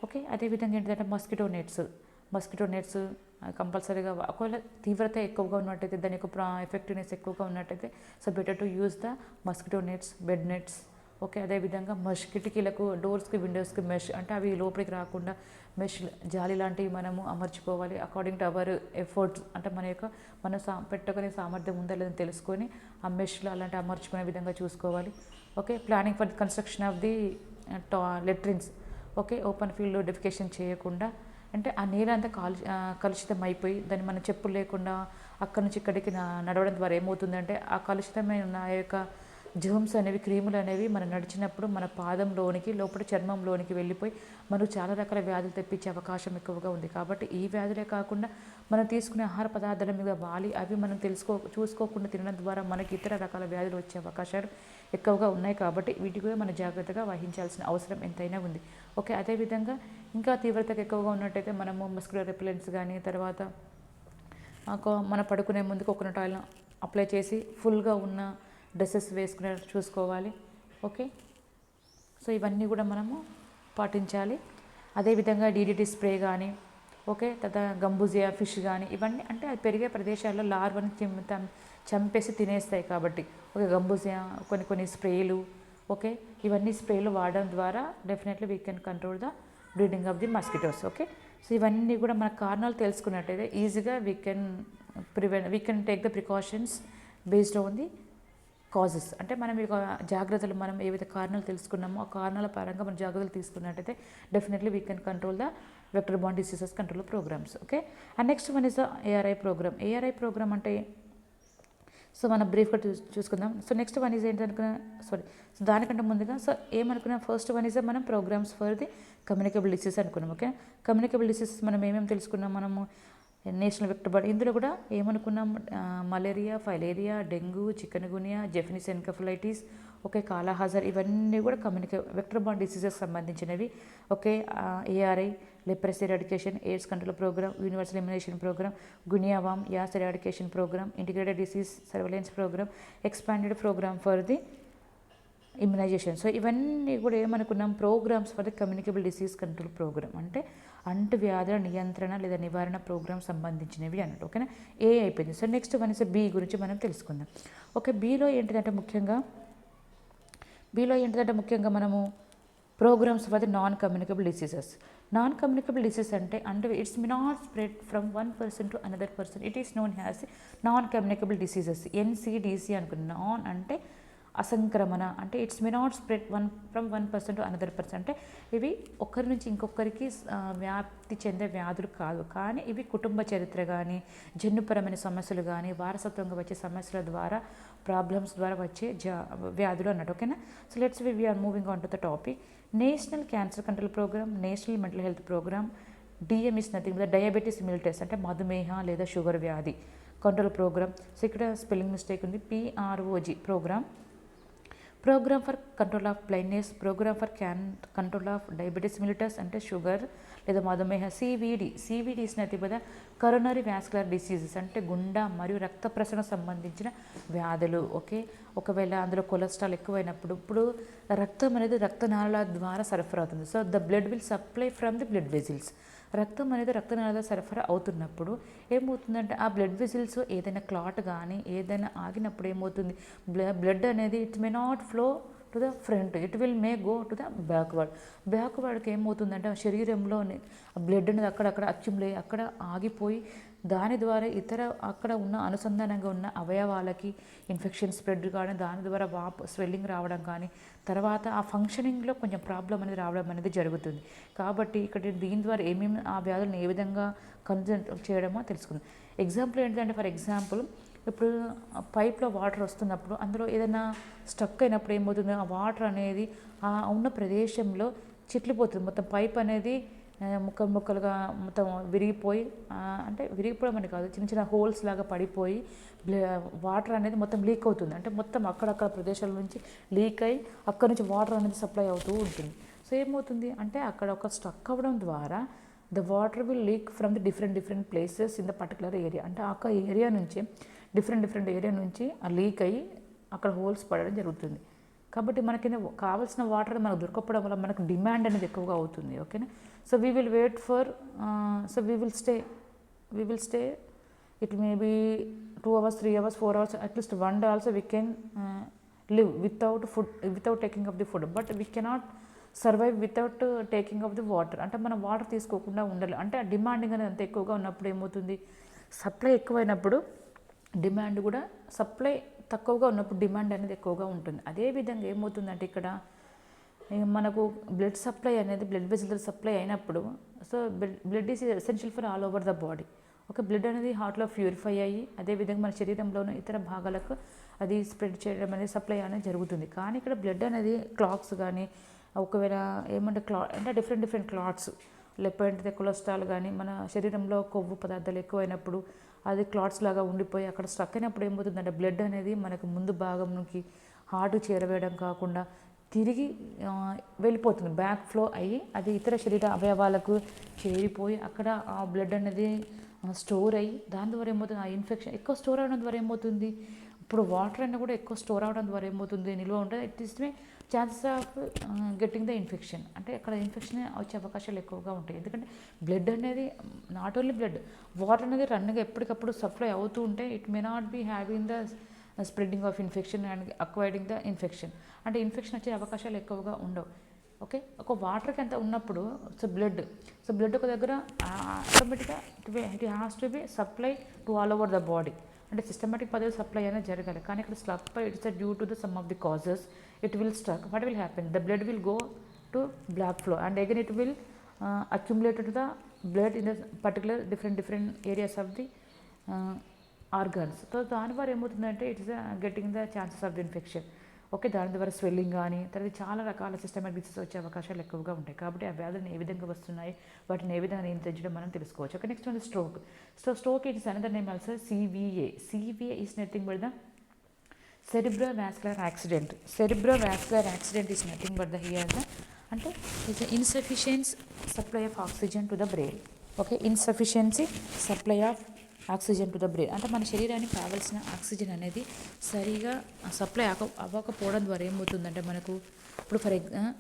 Okay, అదేవిధంగా ఏంటంటే మస్కిటో నెట్స్ కంపల్సరీగా ఒకవేళ తీవ్రత ఎక్కువగా ఉన్నట్టయితే, దాని యొక్క ఎఫెక్టివ్నెస్ ఎక్కువగా ఉన్నట్టయితే so better to use the mosquito nets, bed nets. Okay, అదేవిధంగా మెష్, కిటికీలకు, డోర్స్కి, విండోస్కి మెష్, అంటే అవి లోపలికి రాకుండా మెష్, జాలి లాంటివి మనము అమర్చుకోవాలి అకార్డింగ్ టు అవర్ ఎఫర్ట్స్. అంటే మన యొక్క మనం పెట్టుకునే సామర్థ్యం ఉందా లేదని తెలుసుకొని ఆ మెష్లో అలాంటి అమర్చుకునే విధంగా చూసుకోవాలి. Okay, planning for the construction of the latrines. Okay, open field defecation చేయకుండా, అంటే ఆ నీళ్ళ అంతా కలుషితం అయిపోయి దాన్ని మనం చెప్పులు లేకుండా అక్కడి నుంచి ఇక్కడికి నడవడం ద్వారా ఏమవుతుందంటే ఆ కలుషితమైన ఉన్న ఆ యొక్క జర్మ్స్ అనేవి, క్రీములు అనేవి మనం నడిచినప్పుడు మన పాదంలోనికి, లోపల చర్మంలోనికి వెళ్ళిపోయి మనకు చాలా రకాల వ్యాధులు తెప్పించే అవకాశం ఎక్కువగా ఉంది. కాబట్టి ఈ వ్యాధులే కాకుండా మనం తీసుకునే ఆహార పదార్థాల మీద వాలి అవి మనం చూసుకోకుండా తినడం ద్వారా మనకి ఇతర రకాల వ్యాధులు వచ్చే అవకాశాలు ఎక్కువగా ఉన్నాయి. కాబట్టి వీటి కూడా మనం జాగ్రత్తగా వహించాల్సిన అవసరం ఎంతైనా ఉంది. ఓకే, అదేవిధంగా ఇంకా తీవ్రతగా ఎక్కువగా ఉన్నట్టయితే మనము మస్కులర్ రిపెలెంట్స్ కానీ, తర్వాత మనం పడుకునే ముందు కోకోనట్ ఆయిల్ అప్లై చేసి ఫుల్గా ఉన్న డ్రెస్సెస్ వేసుకునే చూసుకోవాలి. ఓకే, సో ఇవన్నీ కూడా మనము పాటించాలి. అదేవిధంగా DDT స్ప్రే కానీ, ఓకే, తర్వాత గంబూజియా ఫిష్ కానీ, ఇవన్నీ అంటే అది పెరిగే ప్రదేశాల్లో లార్వని చంపేసి తినేస్తాయి. కాబట్టి ఓకే, గంబూజియా, కొన్ని స్ప్రేలు, ఓకే, ఇవన్నీ స్ప్రేలు వాడడం ద్వారా definitely we can control the breeding of the mosquitoes. Okay, so ఇవన్నీ కూడా మన కారణాలు తెలుసుకున్నట్టయితే ఈజీగా we can take the precautions based on the causes. అంటే మనం ఈ జాగ్రత్తలు, మనం ఏవైతే కారణాలు తెలుసుకున్నామో ఆ కారణాల పరంగా మనం జాగ్రత్తలు తీసుకున్నట్టయితే definitely we can control the vector borne diseases control programmes. Okay, and next one is the ARI programme. ARI programme అంటే సో మనం బ్రీఫ్గా చూసుకుందాం. సో నెక్స్ట్ వన్ ఈజ్ ఏంటనుకున్నా, సో దానికంటే ముందుగా సో ఏమనుకున్నాం, ఫస్ట్ వన్ ఈజ్ మనం programmes for the communicable disease అనుకున్నాం. ఓకే, కమ్యూనికేబుల్ డిసీజెస్ మనం ఏమేమి తెలుసుకున్నాం, మనము నేషనల్ వెక్టర్ బార్న్, ఇందులో కూడా ఏమనుకున్నాం, malaria, filaria, dengue, chikungunya, Japanese encephalitis, okay, kala azar, ఇవన్నీ కూడా వెక్టర్ బార్న్ డిసీజెస్ సంబంధించినవి. Okay, ARI, leprosy eradication, AIDS control programme, universal immunisation programme, guinea worm, yaws eradication programme, integrated disease surveillance programme, expanded programme for the immunisation. So ఇవన్నీ కూడా ఏమనుకున్నాం, programmes for the communicable disease control programme, అంటే అంటువ్యాధుల నియంత్రణ లేదా నివారణ programme సంబంధించినవి అన్నట్టు. ఓకేనా, A అయిపోయింది. So next one is B గురించి మనం తెలుసుకుందాం. ఓకే, బీలో ఏంటిదంటే ముఖ్యంగా మనము programmes for the non communicable diseases. Non communicable disease అంటే it's may not spread from one person to another person. It is known as non communicable diseases, NCDC అనుకున్నాం. Non అంటే అసంక్రమణ, అంటే it's may not spread from one person to another person, అంటే ఇవి ఒకరి నుంచి ఇంకొకరికి వ్యాప్తి చెందే వ్యాధులు కాదు. కానీ ఇవి కుటుంబ చరిత్ర కానీ, జన్యుపరమైన సమస్యలు కానీ, వారసత్వంగా వచ్చే సమస్యల ద్వారా, ప్రాబ్లమ్స్ ద్వారా వచ్చే వ్యాధులు అన్నట్టు. ఓకేనా, so let's we are moving on to the topic. National cancer control programme, national mental health programme, DM is nothing but diabetes mellitus, అంటే మధుమేహ లేదా షుగర్ వ్యాధి కంట్రోల్ ప్రోగ్రామ్. సో ఇక్కడ స్పెల్లింగ్ మిస్టేక్ ఉంది, PROG programme for control of blindness, programme for control of diabetes mellitus అంటే sugar లేదా మధుమేహ. CVD is nothing but coronary vascular diseases, అంటే గుండె మరియు రక్త ప్రసరణ సంబంధించిన వ్యాధులు. ఓకే, ఒకవేళ అందులో కొలెస్ట్రాల్ ఎక్కువైనప్పుడు, ఇప్పుడు రక్తం అనేది రక్తనాళాల ద్వారా సరఫరా అవుతుంది. So the blood will supply from the blood vessels. రక్తం అనేది రక్తనాళాల సరఫరా అవుతున్నప్పుడు ఏమవుతుందంటే ఆ బ్లడ్ వెజిల్స్ ఏదైనా క్లాట్ కానీ ఏదైనా ఆగినప్పుడు ఏమవుతుంది, బ్లడ్ అనేది it may not flow to the front, it will may go to the బ్యాక్వర్డ్కి ఏమవుతుందంటే ఆ శరీరంలోని బ్లడ్ అనేది అక్కడక్కడ అక్యుములేట్ అక్కడ ఆగిపోయి దాని ద్వారా ఇతర అక్కడ ఉన్న అనుసంధానంగా ఉన్న అవయవాలకి ఇన్ఫెక్షన్ స్ప్రెడ్ కానీ, దాని ద్వారా స్వెల్లింగ్ రావడం కానీ, తర్వాత ఆ ఫంక్షనింగ్లో కొంచెం ప్రాబ్లం అనేది రావడం అనేది జరుగుతుంది. కాబట్టి ఇక్కడ దీని ద్వారా ఏమేమి ఆ వ్యాధులను ఏ విధంగా కంట్రోల్ చేయడమో తెలుసుకుందాం. ఎగ్జాంపుల్ ఏంటంటే, ఫర్ ఎగ్జాంపుల్ ఇప్పుడు పైప్లో వాటర్ వస్తున్నప్పుడు అందులో ఏదైనా స్టక్ అయినప్పుడు ఏమవుతుంది, ఆ వాటర్ అనేది ఆ ఉన్న ప్రదేశంలో చిట్లిపోతుంది. మొత్తం పైప్ అనేది ముక్కలుగా మొత్తం విరిగిపోయి, అంటే విరిగిపోవడం అని కాదు, చిన్న చిన్న హోల్స్ లాగా పడిపోయి వాటర్ అనేది మొత్తం లీక్ అవుతుంది. అంటే మొత్తం అక్కడక్కడ ప్రదేశాల నుంచి లీక్ అయ్యి అక్కడ నుంచి వాటర్ అనేది సప్లై అవుతూ ఉంటుంది. సో ఏమవుతుంది అంటే అక్కడ ఒక స్టక్ అవ్వడం ద్వారా the water will leak from the different places in the particular area. అంటే ఆ ఏరియా నుంచి డిఫరెంట్ ఏరియా నుంచి ఆ లీక్ అయ్యి అక్కడ హోల్స్ పడడం జరుగుతుంది. కాబట్టి మనకి కావాల్సిన వాటర్ మనకు దొరకకపోవడం వల్ల మనకు డిమాండ్ అనేది ఎక్కువగా అవుతుంది. ఓకేనా, so we will wait for so we will stay it may be 2 hours 3 hours 4 hours at least 1 day also we can live without taking of the food, but we cannot survive without taking of the water. అంటే మనం water తీసుకోకుండా ఉండాలి. అంటే demanding అనేది అంత ఎక్కువగా ఉన్నప్పుడు ఏమవుతుంది, సప్లై ఎక్కువైనప్పుడు డిమాండ్ కూడా, సప్లై తక్కువగా ఉన్నప్పుడు డిమాండ్ అనేది ఎక్కువగా ఉంటుంది. అదేవిధంగా ఏమవుతుందంటే ఇక్కడ మనకు బ్లడ్ సప్లై అనేది బ్లడ్ వెజల్ సప్లై అయినప్పుడు, so blood is essential for all over the body. Okay, blood అనేది హార్ట్లో ప్యూరిఫై అయ్యి అదేవిధంగా మన శరీరంలోని ఇతర భాగాలకు అది స్ప్రెడ్ చేయడం అనేది సప్లై అనేది జరుగుతుంది. కానీ ఇక్కడ బ్లడ్ అనేది క్లాట్స్ కానీ, ఒకవేళ ఏమంటే అంటే డిఫరెంట్ క్లాట్స్, లేకపోతే కొలెస్ట్రాల్ కానీ మన శరీరంలో కొవ్వు పదార్థాలు ఎక్కువైనప్పుడు అది క్లాట్స్ లాగా ఉండిపోయి అక్కడ స్ట్రక్ అయినప్పుడు ఏమవుతుందంటే బ్లడ్ అనేది మనకు ముందు భాగంకి హార్ట్ చేరవేయడం కాకుండా తిరిగి వెళ్ళిపోతుంది, బ్యాక్ ఫ్లో అయ్యి అది ఇతర శరీర అవయవాలకు చేరిపోయి అక్కడ ఆ బ్లడ్ అనేది స్టోర్ అయ్యి దాని ద్వారా ఏమవుతుంది, ఆ ఇన్ఫెక్షన్ ఎక్కువ స్టోర్ అవడం ద్వారా ఏమవుతుంది, ఇప్పుడు వాటర్ అయినా కూడా ఎక్కువ స్టోర్ అవడం ద్వారా ఏమవుతుంది, నిల్వ ఉంటుంది. It is chances of getting the infection, అంటే అక్కడ ఇన్ఫెక్షన్ వచ్చే అవకాశాలు ఎక్కువగా ఉంటాయి. ఎందుకంటే బ్లడ్ అనేది నాట్ ఓన్లీ బ్లడ్, వాటర్ అనేది రన్గా ఎప్పటికప్పుడు సప్లై అవుతూ ఉంటే it may not be having the spreading of infection and acquiring the infection, అంటే ఇన్ఫెక్షన్ వచ్చే అవకాశాలు ఎక్కువగా ఉండవు. ఓకే, ఒక వాటర్కి అంత ఉన్నప్పుడు సో బ్లడ్ ఒక దగ్గర ఆటోమేటిక్గా it has to be supply to all over the body, అంటే సిస్టమేటిక్ పద్ధతి సప్లై అనేది జరగాలి. కానీ ఇక్కడ supply it's due to the some of the causes it will stuck. What will happen, the blood will go to black flow and again it will accumulate to the blood in the particular different areas of the organs. So దాని ద్వారా ఏమవుతుందంటే it's getting the chances of the infection. Okay, దాని ద్వారా swelling కానీ తర్వాత చాలా రకాల systematic diseases వచ్చే అవకాశాలు ఎక్కువగా ఉంటాయి. కాబట్టి ఆ వ్యాధులను ఏ విధంగా వస్తున్నాయి, వాటిని ఏ విధంగా నియంత్రించడం మనం తెలుసుకోవచ్చు. ఓకే, నెక్స్ట్ ఉంది stroke. So stroke it is another name also CVA. CVA is nothing but the cerebrovascular accident. Cerebrovascular accident is nothing but the అంటే it's insufficient supply of oxygen to the brain. Okay, insufficiency supply of oxygen to the brain, అంటే మన శరీరానికి కావాల్సిన oxygen అనేది సరిగా supply అవ్వకపోవడం ద్వారా ఏమవుతుందంటే మనకు ఇప్పుడు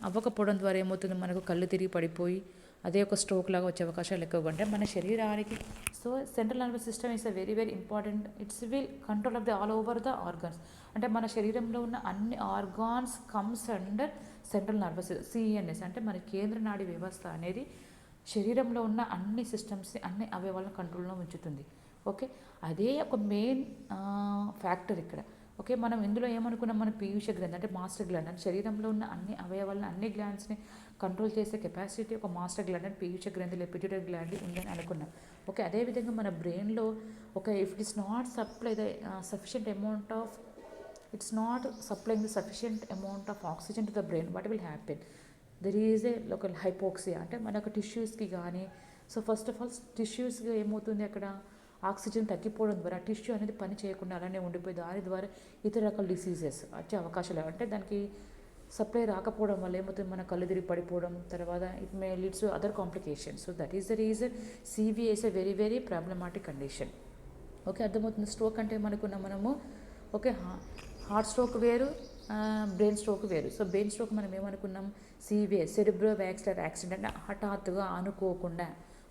అవ్వకపోవడం ద్వారా ఏమవుతుంది, మనకు కళ్ళు తిరిగి పడిపోయి అదే ఒక స్ట్రోక్ లాగా వచ్చే అవకాశాలు ఎక్కువగా ఉంటాయి మన శరీరానికి. So central nervous system is very important. It's will control of the all over the organs, అంటే మన శరీరంలో ఉన్న అన్ని organs comes under central nervous CNS, అంటే మన కేంద్ర నాడీ వ్యవస్థ అనేది శరీరంలో ఉన్న అన్ని సిస్టమ్స్ అన్ని అవయవాలను కంట్రోల్లో ఉంచుతుంది. ఓకే, అదే ఒక మెయిన్ ఫ్యాక్టర్ ఇక్కడ. ఓకే, మనం ఇందులో ఏమనుకున్నాం, మన పీయూష గ్రంథి అంటే మాస్టర్ గ్లాండ్, అంటే శరీరంలో ఉన్న అన్ని అవయవాలను అన్ని గ్లాండ్స్ని కంట్రోల్ చేసే కెపాసిటీ ఒక మాస్టర్ గ్లాండ్ అంటే పీయూష గ్రంథి లేదా పిట్యూటరీ గ్లాండ్ ఉందని అనుకున్నాం. ఓకే, అదేవిధంగా మన బ్రెయిన్లో if it is not supply the sufficient amount of it's not supplying the sufficient amount of oxygen to the brain, what will happen, there is a local hypoxia, అంటే మనకు టిష్యూస్కి కానీ. So first of all టిష్యూస్గా ఏమవుతుంది, అక్కడ oxygen తగ్గిపోవడం ద్వారా tissue అనేది పని చేయకుండా అలానే ఉండిపోయి దాని ద్వారా ఇతర రకాల డిసీజెస్ వచ్చే అవకాశాలు, అంటే దానికి సప్లై రాకపోవడం వల్ల ఏమవుతుంది, మన కళ్ళు తిరిగి పడిపోవడం, తర్వాత it may leads to other complications. So that is the reason CVA is a very problematic condition. Okay, అర్థమవుతుంది. స్ట్రోక్ అంటే మనము ఓకే హార్ట్ స్ట్రోక్ వేరు, బ్రెయిన్ స్ట్రోక్ వేరు. సో బ్రెయిన్ స్ట్రోక్ మనం ఏమనుకున్నాం, CVA సెరిబ్రోవాస్కులర్ యాక్సిడెంట్, అంటే హఠాత్తుగా అనుకోకుండా.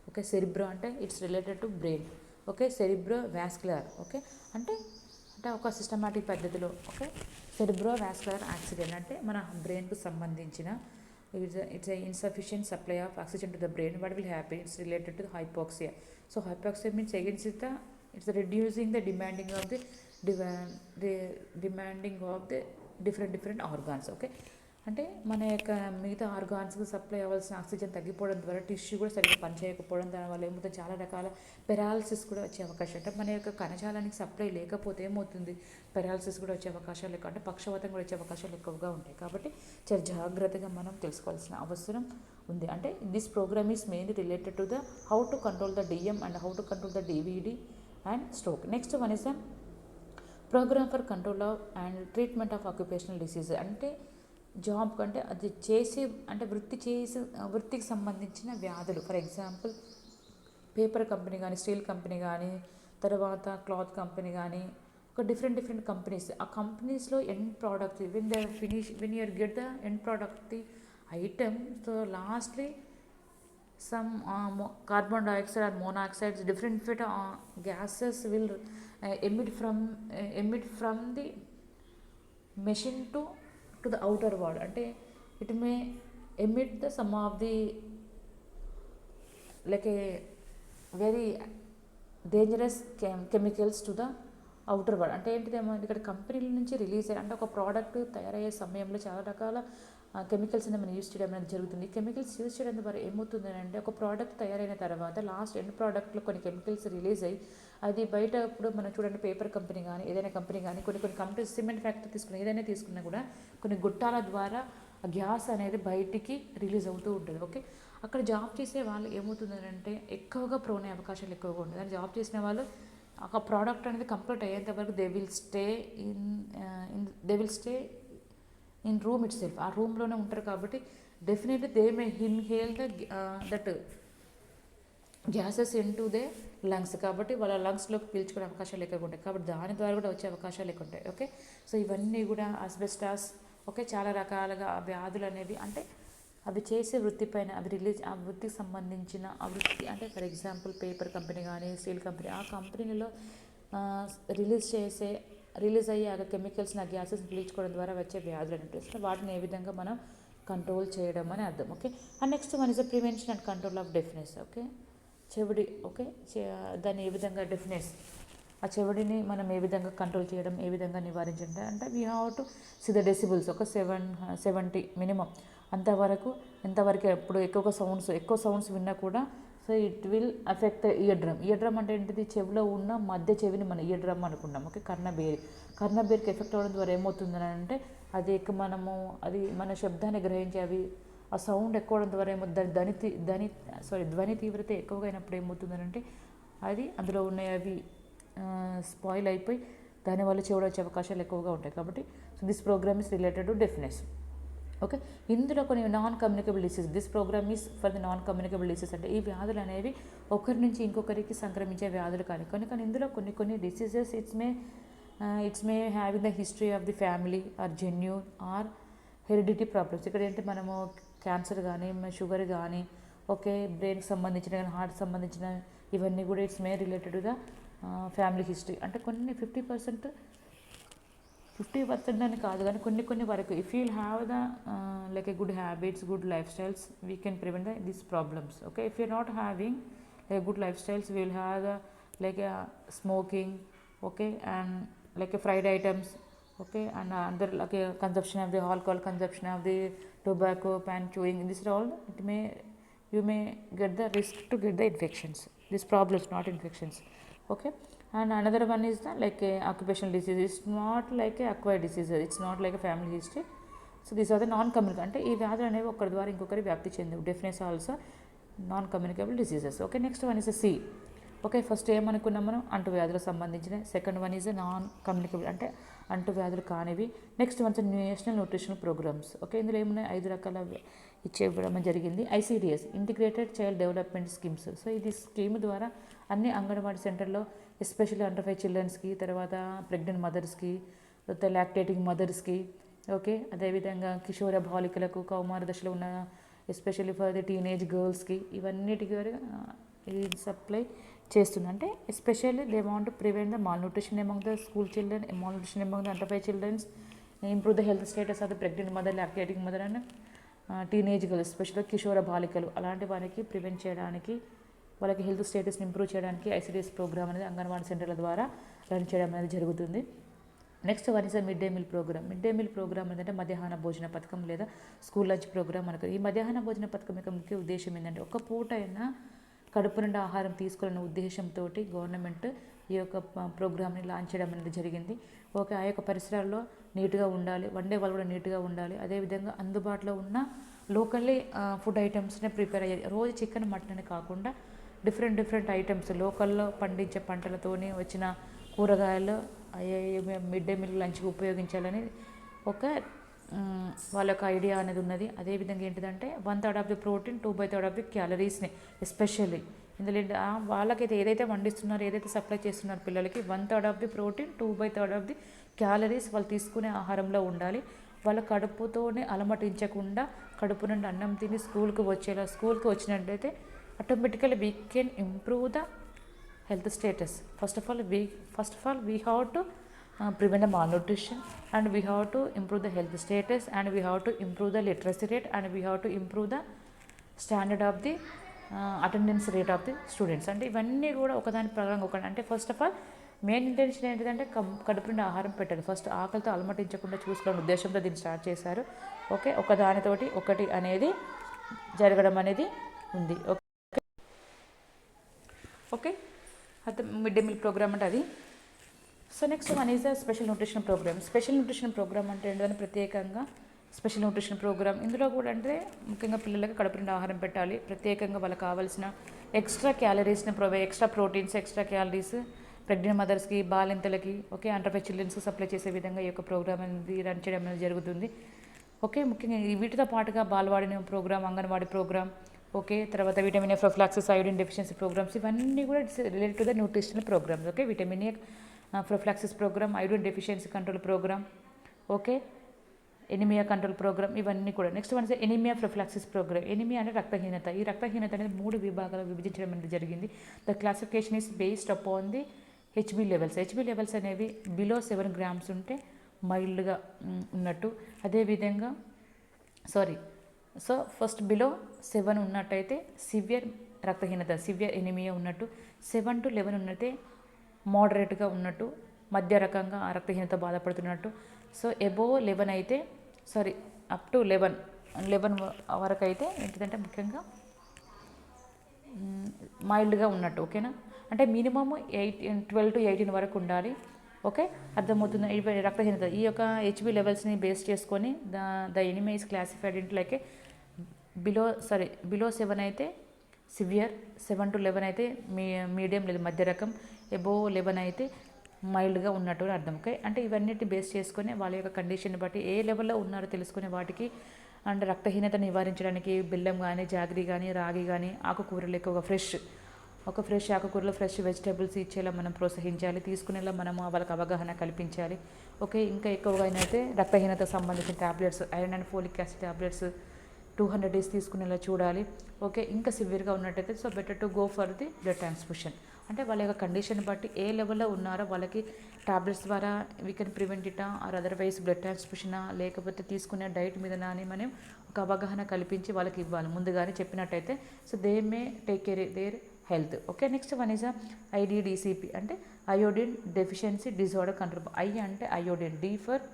ఓకే, సెరిబ్రో అంటే it's related to brain. Okay, cerebrovascular okay అంటే ఒక సిస్టమాటిక్ పద్ధతిలో. ఓకే, సెరిబ్రోవాస్కులర్ యాక్సిడెంట్ అంటే మన బ్రెయిన్కు సంబంధించిన it's insufficient supply of oxygen to the brain, what will happen, it's related to hypoxia. So hypoxia means against it's reducing the demanding of the different organs. Okay, అంటే మన యొక్క మిగతా ఆర్గాన్స్కి supply అవ్వాల్సిన oxygen తగ్గిపోవడం ద్వారా టిష్యూ కూడా సరిగ్గా పనిచేయకపోవడం, దానివల్ల ఏమవుతుంది, చాలా రకాల పెరాలసిస్ కూడా వచ్చే అవకాశం, అంటే మన యొక్క కణజాలానికి సప్లై లేకపోతే ఏమవుతుంది, పెరాలసిస్ కూడా వచ్చే అవకాశాలు ఎక్కువ, అంటే పక్షవాతం కూడా వచ్చే అవకాశాలు ఎక్కువగా ఉంటాయి. కాబట్టి చాలా జాగ్రత్తగా మనం తెలుసుకోవాల్సిన అవసరం ఉంది. అంటే this programme is mainly related to the how to control the DM and how to control the DVD and stroke. Next one is the programme for control of and treatment of occupational disease, అంటే job కంటే అది చేసే అంటే వృత్తికి సంబంధించిన వ్యాధులు. For example paper company కానీ, steel company కానీ, తర్వాత క్లాత్ కంపెనీ కానీ, ఒక డిఫరెంట్ కంపెనీస్. ఆ కంపెనీస్లో end product when you're get the end product the item, so lastly some carbon dioxide or monoxides, different gases will emit from the machine to the outer world. అంటే it may emit the some of the like a very dangerous chemicals to the outer world. అంటే ఏంటిదేమో ఇక్కడ కంపెనీల నుంచి release అయ్యి అంటే ఒక product తయారయ్యే సమయంలో చాలా రకాల కెమికల్స్ అనేది మనం యూస్ చేయడం అనేది జరుగుతుంది. కెమికల్స్ యూస్ చేయడం ద్వారా ఏమవుతుంది అంటే ఒక ప్రోడక్ట్ తయారైన తర్వాత లాస్ట్ ఎండ్ ప్రోడక్ట్లో కొన్ని కెమికల్స్ రిలీజ్ అయ్యి అది బయట ఇప్పుడు మనం చూడండి పేపర్ కంపెనీ కానీ ఏదైనా కంపెనీ కానీ కొన్ని కంపెనీస్ సిమెంట్ ఫ్యాక్టరీ తీసుకున్న ఏదైనా తీసుకున్నా కూడా కొన్ని గుట్టాల ద్వారా ఆ గ్యాస్ అనేది బయటికి రిలీజ్ అవుతూ ఉంటుంది. ఓకే, అక్కడ జాబ్ చేసే వాళ్ళు ఏమవుతుందంటే ఎక్కువగా ప్రోనే అవకాశాలు ఎక్కువగా ఉంటుంది. అని జాబ్ చేసిన వాళ్ళు ఒక ప్రోడక్ట్ అనేది కంప్లీట్ అయ్యేంత వరకు they will stay in room it self. ఆ రూమ్లోనే ఉంటారు కాబట్టి definitely they May inhale that gases in to they lungs. కాబట్టి వాళ్ళ లంగ్స్లోకి పీల్చుకునే అవకాశాలు ఎక్కువగా ఉంటాయి. కాబట్టి దాని ద్వారా కూడా వచ్చే అవకాశాలు ఎక్కువ ఉంటాయి. ఓకే, సో ఇవన్నీ కూడా ఆస్బెస్టాస్ ఓకే చాలా రకాలుగా వ్యాధులు అనేవి అంటే అవి చేసే వృత్తి పైన అవి ఆ వృత్తికి సంబంధించిన ఆ వృత్తి అంటే ఫర్ ఎగ్జాంపుల్ పేపర్ కంపెనీ కానీ స్టీల్ కంపెనీ ఆ కంపెనీలో రిలీజ్ అయ్యే ఆ కెమికల్స్ని ఆ గ్యాసెస్ని పీల్చుకోవడం ద్వారా వచ్చే వ్యాధులు అంటే వాటిని ఏ విధంగా మనం కంట్రోల్ చేయడం అని అర్థం. Okay, and next one is the prevention and control of deafness. Okay, చెవిడి ఓకే దాన్ని ఏ విధంగా ఆ చెవిడిని మనం ఏ విధంగా కంట్రోల్ చేయడం ఏ విధంగా నివారించడం అంటే we have to see the decibels ఒక 70 మినిమం అంతవరకు ఎంతవరకు ఎప్పుడు ఎక్కువ సౌండ్స్ విన్నా కూడా so it will affect ear drum అంటే ఏంటిది చెవిలో ఉన్న మధ్య చెవిని మనం ఇయర్ డ్రమ్ అనుకున్నాం. ఓకే, కర్ణబేరికి ఎఫెక్ట్ అవ్వడం ద్వారా ఏమవుతుందని అంటే అది అది మన శబ్దాన్ని గ్రహించి అవి ఆ సౌండ్ ఎక్కువ ద్వారా ఏమో ధ్వని తీవ్రత ఎక్కువగా అయినప్పుడు ఏమవుతుందని అంటే అది అందులో ఉన్న అవి స్పాయిల్ అయిపోయి దానివల్ల చెవుడు వచ్చే అవకాశాలు ఎక్కువగా ఉంటాయి. కాబట్టి so this programme is related to deafness. Okay, ఇందులో కొన్ని non communicable disease. This programme is for the non communicable disease. అంటే ఈ వ్యాధులు అనేవి ఒకరి నుంచి ఇంకొకరికి సంక్రమించే వ్యాధులు కానీ ఇందులో కొన్ని diseases it's may having the history of the family or genuine or heredity problems. ఇక్కడ ఏంటి మనము క్యాన్సర్ కానీ షుగర్ కానీ ఓకే బ్రెయిన్కి సంబంధించిన కానీ హార్ట్ సంబంధించిన ఇవన్నీ కూడా it's May related to the family history. అంటే కొన్ని 50% అని కాదు కానీ కొన్ని వరకు if you have the like a good habits good life styles we can prevent these problems. Okay, if you're not having like good life styles we will have the like smoking okay and like fried items okay and other like consumption of the alcohol, consumption of the tobacco, pan chewing, this are all you may get the risk to get the infections, these problems not infections. Okay, and another one is the like occupational disease. It's not like a acquired disease, it's not like a family history. So these are the non communicable అంటే ఈ వ్యాధులు అనేవి ఒకరి ద్వారా ఇంకొకరి వ్యాప్తి చెందవు. Deafness also non communicable diseases. Okay, next one is C. Okay, first ఏమనుకున్నాం మనం అంటువ్యాధులకు సంబంధించిన. Second one is non communicable అంటే అంటువ్యాధులు కానివి. Next one national nutritional programmes. Okay, ఇందులో ఏమున్నాయి 5 రకాల ఇవ్వడం జరిగింది. ICDS integrated child development schemes. So ఇది స్కీమ్ ద్వారా అన్ని అంగన్వాడీ సెంటర్లో ఎస్పెషల్లీ అండర్ 5 చిల్డ్రన్స్కి, తర్వాత ప్రెగ్నెంట్ మదర్స్కి, తర్వాత లాక్టేటింగ్ మదర్స్కి, ఓకే అదేవిధంగా కిషోర బాలికలకు కౌమార దశలో ఉన్న ఎస్పెషల్లీ ఫర్ ది టీనేజ్ గర్ల్స్కి ఇవన్నిటికి ఇది సప్లై చేస్తుంది. అంటే especially they want to prevent the malnutrition among the school children, malnutrition among the under 5 childrens, improve the health status of the pregnant mother, lactating mother and teenage girls, ఎస్పెషల్గా కిషోర బాలికలు అలాంటి వారికి prevent చేయడానికి వాళ్ళకి health స్టేటస్ని improve చేయడానికి ICDS programme అనేది అంగన్వాడీ సెంటర్ల ద్వారా రన్ చేయడం అనేది జరుగుతుంది. Next one is mid day meal programme. Mid day meal programme ఏంటంటే మధ్యాహ్న భోజన పథకం లేదా స్కూల్ లంచ్ ప్రోగ్రామ్ మనకు. ఈ మధ్యాహ్న భోజన పథకం యొక్క ముఖ్య ఉద్దేశం ఏంటంటే ఒక పూట అయినా కడుపు నిండా ఆహారం తీసుకోవాలనే ఉద్దేశంతో గవర్నమెంట్ ఈ యొక్క ప్రోగ్రామ్ని లాంచ్ చేయడం అనేది జరిగింది. ఓకే, ఆ యొక్క పరిసరాల్లో నీట్గా ఉండాలి, వండే వాళ్ళు కూడా నీట్గా ఉండాలి, అదేవిధంగా అందుబాటులో ఉన్న లోకల్లీ ఫుడ్ ఐటమ్స్ని ప్రిపేర్ అయ్యేది. రోజు చికెన్ మటన్ అని కాకుండా డిఫరెంట్ ఐటమ్స్ లోకల్లో పండించే పంటలతోని వచ్చిన కూరగాయలు మిడ్ డే మీల్ లంచ్కి ఉపయోగించాలని ఒక వాళ్ళ యొక్క ఐడియా అనేది ఉన్నది. అదేవిధంగా ఏంటిదంటే 1/3 of the protein, 2/3 of the క్యాలరీస్ని ఎస్పెషల్లీ ఇందులో వాళ్ళకైతే ఏదైతే వండిస్తున్నారో ఏదైతే సప్లై చేస్తున్నారు పిల్లలకి 1/3 of the protein, 2/3 of the calories వాళ్ళు తీసుకునే ఆహారంలో ఉండాలి. వాళ్ళ కడుపుతోనే అలమటించకుండా కడుపు నుండి అన్నం తిని స్కూల్కి వచ్చినట్టయితే automatically we can improve the health status. First of all we have to prevent the malnutrition, and we have to improve the health status, and we have to improve the literacy rate, and we have to improve the standard of the attendance rate of the students. అంటే ఇవన్నీ కూడా ఒకదాని ప్రకారం ఒకటి. అంటే first of all main intention ఏంటిదంటే కడుపు నిండా ఆహారం పెట్టాలి, ఫస్ట్ ఆకలితో అలమటించకుండా చూసుకోవాలని ఉద్దేశంతో దీన్ని స్టార్ట్ చేశారు. ఓకే, ఒకదానితోటి ఒకటి అనేది జరగడం అనేది ఉంది. ఓకే, అయితే మిడ్ డే మీల్ ప్రోగ్రామ్ అంటే అది. So next one is the special nutrition programme. Special nutrition programme అంటే ఏంటంటే ప్రత్యేకంగా స్పెషల్ న్యూట్రిషన్ ప్రోగ్రామ్. ఇందులో కూడా అంటే ముఖ్యంగా పిల్లలకి కడుపు నిండా ఆహారం పెట్టాలి, ప్రత్యేకంగా వాళ్ళకి కావాల్సిన ఎక్స్ట్రా క్యాలరీస్ని extra proteins, extra calories pregnant మదర్స్కి, బాలింతలకి, ఓకే, అండర్ చిల్డ్రన్స్కి సప్లై చేసే విధంగా ఈ యొక్క ప్రోగ్రామ్ అనేది రన్ చేయడం అనేది జరుగుతుంది. ఓకే, ముఖ్యంగా వీటితో పాటుగా Balwadi programme, anganwadi programme, okay, తర్వాత vitamin A prophylaxis, iodine deficiency programmes, ఇవన్నీ కూడా related to the nutritional programmes. Okay, vitamin A prophylaxis programme, iodine deficiency control programme, okay, anaemia control programme, ఇవన్నీ కూడా. Next one anaemia prophylaxis programme. Anaemia అంటే రక్తహీనత. ఈ రక్తహీనత అనేది 3 విభాగాలు విభజించడం అనేది జరిగింది. The classification is based upon the HB levels. HB levels అనేవి బిలో 7 grams ఉంటే మైల్డ్గా ఉన్నట్టు, అదేవిధంగా సో ఫస్ట్ బిలో 7 ఉన్నట్టయితే సివియర్ రక్తహీనత, సివియర్ ఎనిమియా ఉన్నట్టు. 7 to 11 ఉన్నట్టే మోడరేట్గా ఉన్నట్టు, మధ్య రకంగా ఆ రక్తహీనత బాధపడుతున్నట్టు. సో అబోవ్ 11 అయితే అప్ టు 11 వరకు అయితే ఏంటిదంటే ముఖ్యంగా మైల్డ్గా ఉన్నట్టు. ఓకేనా, అంటే మినిమమ్ 12 to 18 వరకు ఉండాలి. ఓకే, అర్థమవుతుంది. రక్తహీనత ఈ యొక్క హెచ్బి లెవెల్స్ని బేస్ చేసుకొని the enemy is classified into like below 7 అయితే సివియర్, 7 to 11 అయితే మీడియం లేదా మధ్య రకం, అబోవ్ 11 అయితే మైల్డ్గా ఉన్నట్టు అని అర్థం. ఓకే, అంటే ఇవన్నిటిని బేస్ చేసుకొని వాళ్ళ యొక్క కండిషన్ బట్టి ఏ లెవెల్లో ఉన్నారో తెలుసుకునే వాటికి అండ్ రక్తహీనత నివారించడానికి బెల్లం కానీ, జాగరీ కానీ, రాగి కానీ, ఆకుకూరలు ఎక్కువగా ఫ్రెష్ ఆకుకూరలు, ఫ్రెష్ వెజిటేబుల్స్ ఇచ్చేలా మనం ప్రోత్సహించాలి, తీసుకునేలా మనము వాళ్ళకి అవగాహన కల్పించాలి. ఓకే, ఇంకా ఎక్కువగా అయితే రక్తహీనత సంబంధించిన tablets, iron and folic acid tablets 200 days తీసుకునేలా చూడాలి. ఓకే, ఇంకా సివియర్గా ఉన్నట్టయితే so better to go for the blood transfusion. అంటే వాళ్ళ యొక్క కండిషన్ బట్టి ఏ లెవెల్లో ఉన్నారో వాళ్ళకి టాబ్లెట్స్ ద్వారా వీ కెన్ ప్రివెంట్ ఇటా ఆర్ అదర్వైజ్ బ్లడ్ ట్రాన్స్ఫ్యూషనా, లేకపోతే తీసుకునే డైట్ మీద అని మనం ఒక అవగాహన కల్పించి వాళ్ళకి ఇవ్వాలి ముందుగానే చెప్పినట్టయితే. So they may take care their health. Okay, next one is IDDCP అంటే iodine deficiency disorder control. I అంటే iodine, D for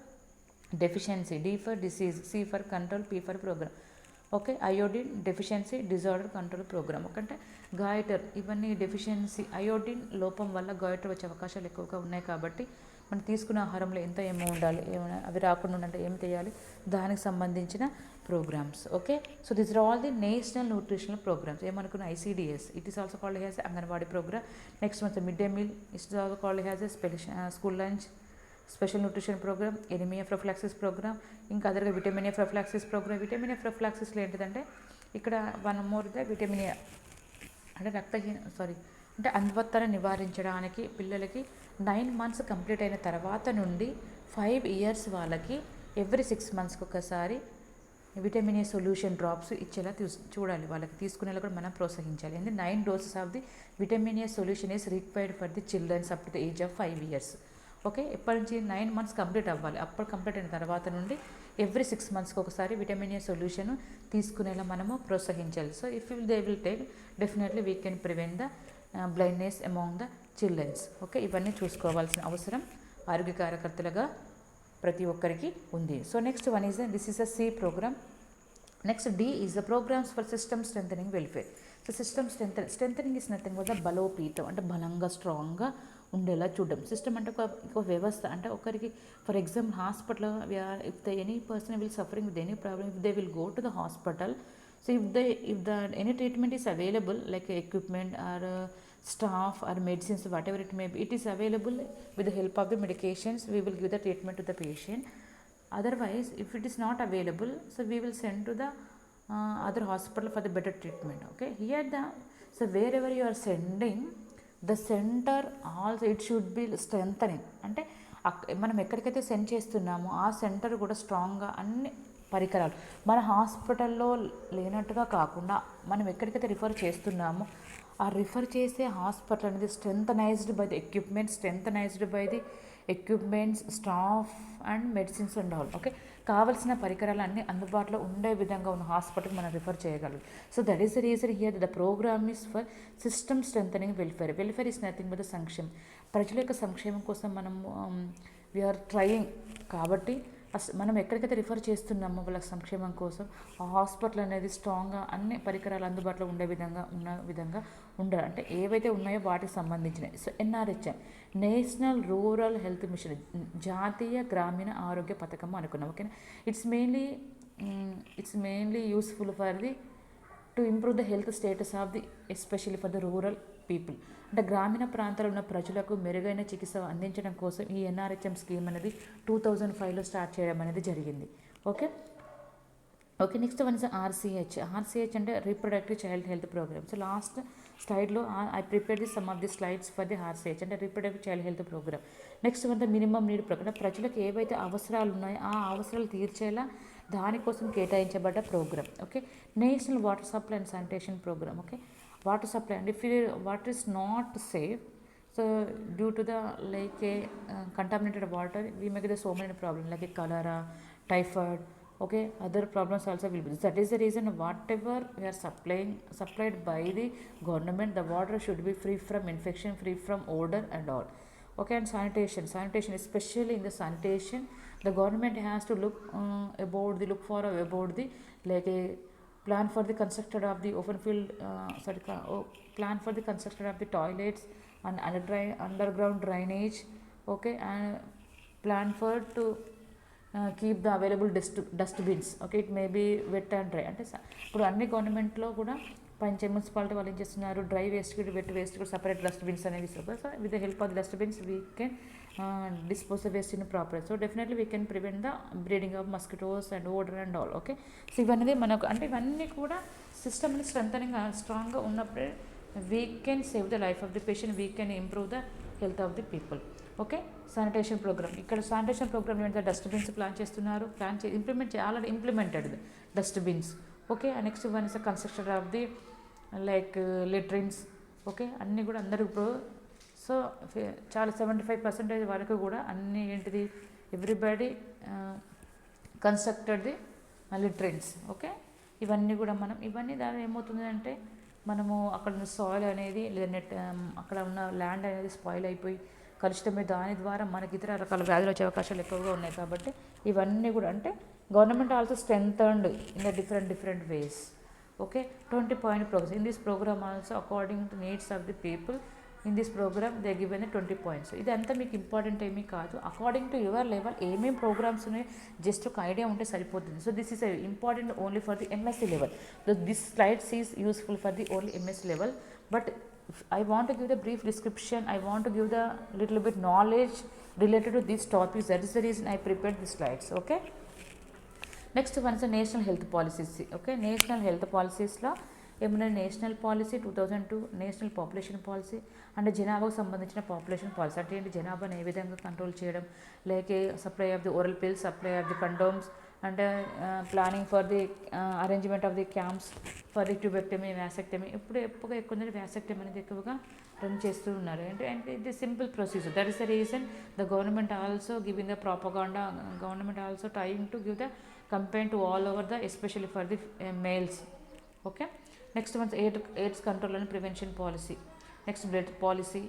deficiency, D for disease, C for control, P for programme. Okay, iodine deficiency disorder control programme. అంటే goitre, ఇవన్నీ deficiency, iodine లోపం వల్ల goitre వచ్చే అవకాశాలు ఎక్కువగా ఉన్నాయి. కాబట్టి మనం తీసుకున్న ఆహారంలో ఎంత ఏమో ఉండాలి, ఏమైనా అవి రాకుండా ఉండాలంటే ఏం చేయాలి, దానికి సంబంధించిన programmes. Okay, so this are all the national nutritional programmes. ఏమనుకున్న ICDS, it is also called as anganwadi programme. Next one mid day meal, it is also called as school lunch, special nutrition programme, anaemia prophylaxis programme, ఇంకా అదర్గా vitamin A prophylaxis programme. Vitamin A ప్రొఫిలాక్సిస్లో ఏంటిదంటే ఇక్కడ one more the vitamin A అంటే అంటే అంధత్వాన్ని నివారించడానికి పిల్లలకి 9 months complete అయిన తర్వాత నుండి 5 years వాళ్ళకి ఎవ్రీ 6 monthsకి ఒకసారి విటమిన్ ఏ సొల్యూషన్ డ్రాప్స్ ఇచ్చేలా చూడాలి, వాళ్ళకి తీసుకునేలా కూడా మనం ప్రోత్సహించాలి. ఎందుకంటే 9 doses of the vitamin A solution is required for the childrens up to the age of 5 years. Okay, ఎప్పటి నుంచి 9 months కంప్లీట్ అవ్వాలి. అప్పుడు కంప్లీట్ అయిన తర్వాత నుండి ఎవ్రీ 6 monthsకి ఒకసారి విటమిన్ ఏ సొల్యూషన్ తీసుకునేలా మనము ప్రోత్సహించాలి. So if they will take definitely we can prevent the blindness among the childrens. Okay, ఇవన్నీ చూసుకోవాల్సిన అవసరం ఆరోగ్య కార్యకర్తలుగా ప్రతి ఒక్కరికి ఉంది. So next one is this is a C programme. Next D is the programmes for system strengthening welfare. So system strengthening is nothing but the బలోపేతం, అంటే బలంగా స్ట్రాంగ్గా ఉండేలా చూడడం. సిస్టమ్ అంటే ఒక వ్యవస్థ. అంటే ఒకరికి for example hospital, if the any person will suffering with any problem, if they will go to the hospital, so if the any treatment is available like equipment or staff or medicines, whatever it may be, it is available with the help of the medications, we will give the treatment to the patient. Otherwise if it is not available, so we will send to the other hospital for the better treatment. Okay, here so wherever you are sending, the center also it should be strengthening. అంటే మనం ఎక్కడికైతే send చేస్తున్నామో ఆ centre కూడా స్ట్రాంగ్గా అన్ని పరికరాలు మన హాస్పిటల్లో లేనట్టుగా కాకుండా మనం ఎక్కడికైతే రిఫర్ చేస్తున్నామో ఆ రిఫర్ చేసే హాస్పిటల్ అనేది strengthenised by the equipment, strengthenised by the equipments, staff and medicines and all. Okay, కావాల్సిన పరికరాలు అన్నీ అందుబాటులో ఉండే విధంగా ఉన్న హాస్పిటల్కి మనం రిఫర్ చేయగలం. So that is the reason here the programme is for system strengthening welfare. Welfare is nothing but the సంక్షేమం. ప్రజల యొక్క సంక్షేమం కోసం మనం వీఆర్ ట్రయింగ్. కాబట్టి మనం ఎక్కడికైతే రిఫర్ చేస్తున్నామో వాళ్ళ సంక్షేమం కోసం ఆ హాస్పిటల్ అనేది స్ట్రాంగ్గా అన్ని పరికరాలు అందుబాటులో ఉండే విధంగా ఉండాలి. అంటే ఏవైతే ఉన్నాయో వాటికి సంబంధించినవి. So NRHM, national rural health machine, జాతీయ గ్రామీణ ఆరోగ్య పథకం అనుకున్నాం. ఓకేనా. It's mainly useful for the to improve the health status of the especially for the rural people. అంటే గ్రామీణ ప్రాంతాల్లో ఉన్న ప్రజలకు మెరుగైన చికిత్స అందించడం కోసం ఈ ఎన్ఆర్హెచ్ఎం స్కీమ్ అనేది 2005లో స్టార్ట్ చేయడం అనేది జరిగింది. Okay, next one is RCH. అంటే reproductive child health programme. So last స్లైడ్లో I prepare the some of the slides for the RCH అంటే reproductive child health programme. Next one the minimum need programme. ప్రజలకు ఏవైతే అవసరాలు ఉన్నాయో ఆ అవసరాలు తీర్చేలా దానికోసం కేటాయించబడ్డ programme. Okay, national water supply and sanitation programme. Okay, water supply, and if water is not safe, so due to the contaminated water we may get so many problems like cholera, typhoid, okay, other problems also will be. That is the reason whatever we are supplied by the government, the water should be free from infection, free from odor and all. Okay, and sanitation, especially in the sanitation, the government has to look for like a plan for the construction of the plan for the construction of the toilets and underground drainage. Okay, and plan for to keep the available dustbins. Okay, it may be wet and dry. అంటే ఇప్పుడు అన్ని గవర్నమెంట్లో కూడా municipality వాళ్ళు ఏం చేస్తున్నారు, dry waste wet waste కూడా separate dustbins అనేవి ఇస్తారు. So with the help of the dustbins we can dispose the waste in a proper. So definitely we can prevent the breeding of mosquitoes and odor and all. Okay, so ఇవన్నీ మనకు అంటే ఇవన్నీ కూడా సిస్టమ్ని స్ట్రాంగ్గా ఉన్నప్పుడే we can save the life of the patient, we can improve the health of the people. Okay, sanitation programme. ఇక్కడ sanitation programme ఏంటంటే dustbins already implemented dustbins. Okay, next one is construction of the latrines. Okay, అన్నీ కూడా అందరూ ఇప్పుడు so చాలా 75% వరకు కూడా అన్నీ ఏంటిది ఎవ్రీబడి కన్స్ట్రక్టెడ్ ది లిట్రెన్స్. ఓకే, ఇవన్నీ కూడా ఇవన్నీ దాని ఏమవుతుందంటే మనము అక్కడ ఉన్న సాయిల్ అనేది లేదా అక్కడ ఉన్న ల్యాండ్ అనేది స్పాయిల్ అయిపోయి కలుషితమై దాని ద్వారా మనకి ఇతర రకాల వ్యాధులు వచ్చే అవకాశాలు ఎక్కువగా ఉన్నాయి. కాబట్టి ఇవన్నీ కూడా అంటే government also strengthened in the different ways. Okay, 20-point program. In this program also according to needs of the people, in this program they are given 20 points. ఇదంతా మీకు ఇంపార్టెంట్ ఏమీ కాదు, అకార్డింగ్ టు యువర్ లెవెల్ ఏమేమి programmes ఉన్నాయో just ఒక idea ఉంటే సరిపోతుంది. So this is important only for the MSc level. This slides is useful for the only MSc level, but I want to give the brief description, I want to give the little bit knowledge related to these topics. That is the reason I prepared the slides. Okay, next one is national health policies. Okay, national health పాలసీస్లో ఏమన్నా national policy 2002, national population policy అంటే జనాభాకు సంబంధించిన population policy అంటే ఏంటి, జనాభాను ఏ విధంగా control చేయడం, లేక supply of the oral pills, supply of the condoms, అంటే planning for the arrangement of the camps for the tubectomy, vasectomy. ఇప్పుడు ఎక్కువ వ్యాసెక్టమీ అనేది ఎక్కువగా రన్ చేస్తూ ఉన్నారు. అంటే ఇది simple procedure. That is the reason the government also giving the propaganda, government also trying to give the campaign to all over the especially for the males. Okay, next one AIDS control and prevention policy. Next blood policy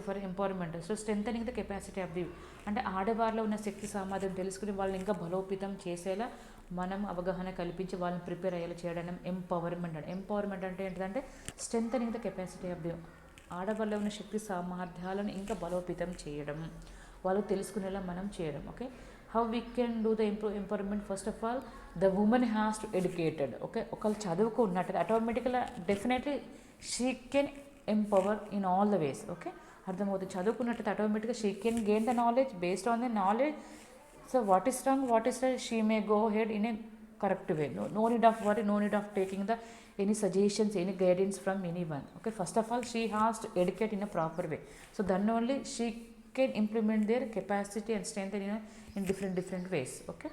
for empowerment. So strengthening the capacity of the అంటే ఆడవారిలో ఉన్న శక్తి సామర్థ్యం తెలుసుకుని వాళ్ళని ఇంకా బలోపేతం చేసేలా మనం అవగాహన కల్పించి వాళ్ళని ప్రిపేర్ అయ్యేలా చేయడం ఎంపవర్మెంట్ అంటే ఏంటంటే strengthening the capacity of the, ఆడవారిలో ఉన్న శక్తి సామర్థ్యాలను ఇంకా బలోపేతం చేయడం, వాళ్ళు తెలుసుకునేలా మనం చేయడం. Okay, how we can do the empowerment? First of all, the woman has to educated. Okay, ఒకళ్ళు చదువుకున్నట్టు ఆటోమేటిక్గా definitely she can empower in all the ways. Okay, అర్థమవుతుంది. చదువుకున్నట్టు ఆటోమేటిక్గా she can gain the knowledge, based on the knowledge. So what is wrong, what is right, she may go head in a correct way. No need of worry, no need of taking the any suggestions, any guidance from anyone. Okay, first of all she has to educate in a proper way. So then only she can implement their capacity and strength in different ways. Okay,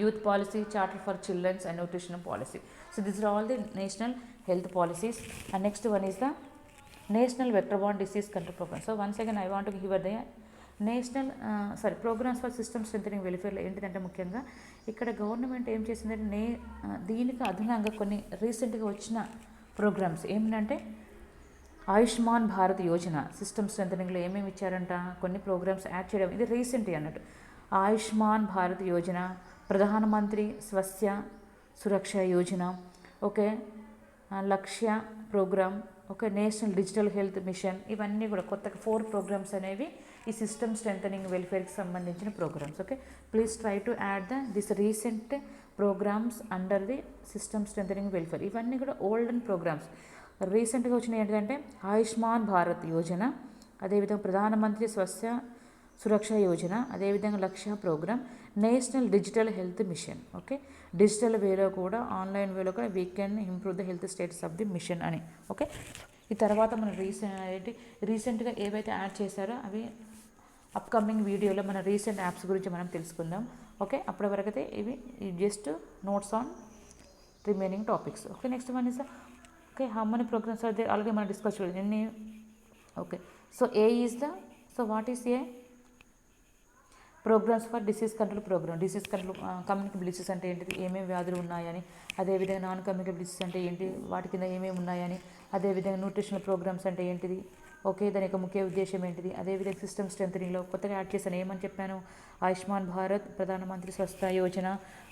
youth policy, charter for children and nutritional policy. So these are all the national health policies. And next one is the national vector-borne disease control program. So once again I want to give the programmes for system strengthening వెల్ఫేర్లో ఏంటిదంటే ముఖ్యంగా ఇక్కడ government ఏం చేసిందంటే దీనికి అదనంగా కొన్ని రీసెంట్గా వచ్చిన ప్రోగ్రామ్స్ ఏమిటంటే ఆయుష్మాన్ భారత్ యోజన సిస్టమ్ స్ట్రెంథనింగ్లో ఏమేమి ఇచ్చారంట, కొన్ని ప్రోగ్రామ్స్ యాడ్ చేయడం, ఇది రీసెంట్ అన్నట్టు. Ayushman Bharat Yojana, Pradhan Mantri Swasthya Suraksha Yojana, okay, Lakshya programme, okay, national digital health mission, ఇవన్నీ కూడా కొత్తగా 4 ప్రోగ్రామ్స్ అనేవి ఈ సిస్టమ్ స్ట్రెంథనింగ్ వెల్ఫేర్కి సంబంధించిన programmes. Okay, please try to add this recent programmes under the system strengthening welfare. ఇవన్నీ కూడా ఓల్డ్ ప్రోగ్రామ్స్. రీసెంట్గా వచ్చిన ఏంటంటే ఆయుష్మాన్ భారత్ యోజన, అదేవిధంగా ప్రధానమంత్రి స్వస్థ్య సురక్ష యోజన, అదేవిధంగా Lakshya programme, national digital health mission. Okay, digital వేలో కూడా ఆన్లైన్ వేలో కూడా we can improve the health status of the mission అని. ఓకే, ఈ తర్వాత మనం రీసెంట్గా ఏవైతే యాడ్ చేశారో అవి అప్కమింగ్ వీడియోలో మన రీసెంట్ యాప్స్ గురించి మనం తెలుసుకుందాం. ఓకే, అప్పటి వరకు అయితే ఇవి just notes on remaining topics. Okay, next one is okay, how many programmes are there, already మనం డిస్కస్ చేయాలి ఎన్ని. Okay, so A is the, so what is A programmes for disease control programme. Disease control, communicable disease అంటే ఏంటిది, ఏమేమి వ్యాధులు ఉన్నాయని, అదేవిధంగా non communicable disease అంటే ఏంటి, వాటి కింద ఏమేమి ఉన్నాయని, అదేవిధంగా న్యూట్రిషనల్ ప్రోగ్రామ్స్ అంటే ఏంటిది, ఓకే, దాని యొక్క ముఖ్య ఉద్దేశం ఏంటిది, అదేవిధంగా సిస్టమ్ స్ట్రెంథనింగ్లో కొత్తగా యాడ్ చేశాను ఏమని చెప్పాను, ఆయుష్మాన్ భారత్, ప్రధానమంత్రి స్వస్థ యోజన,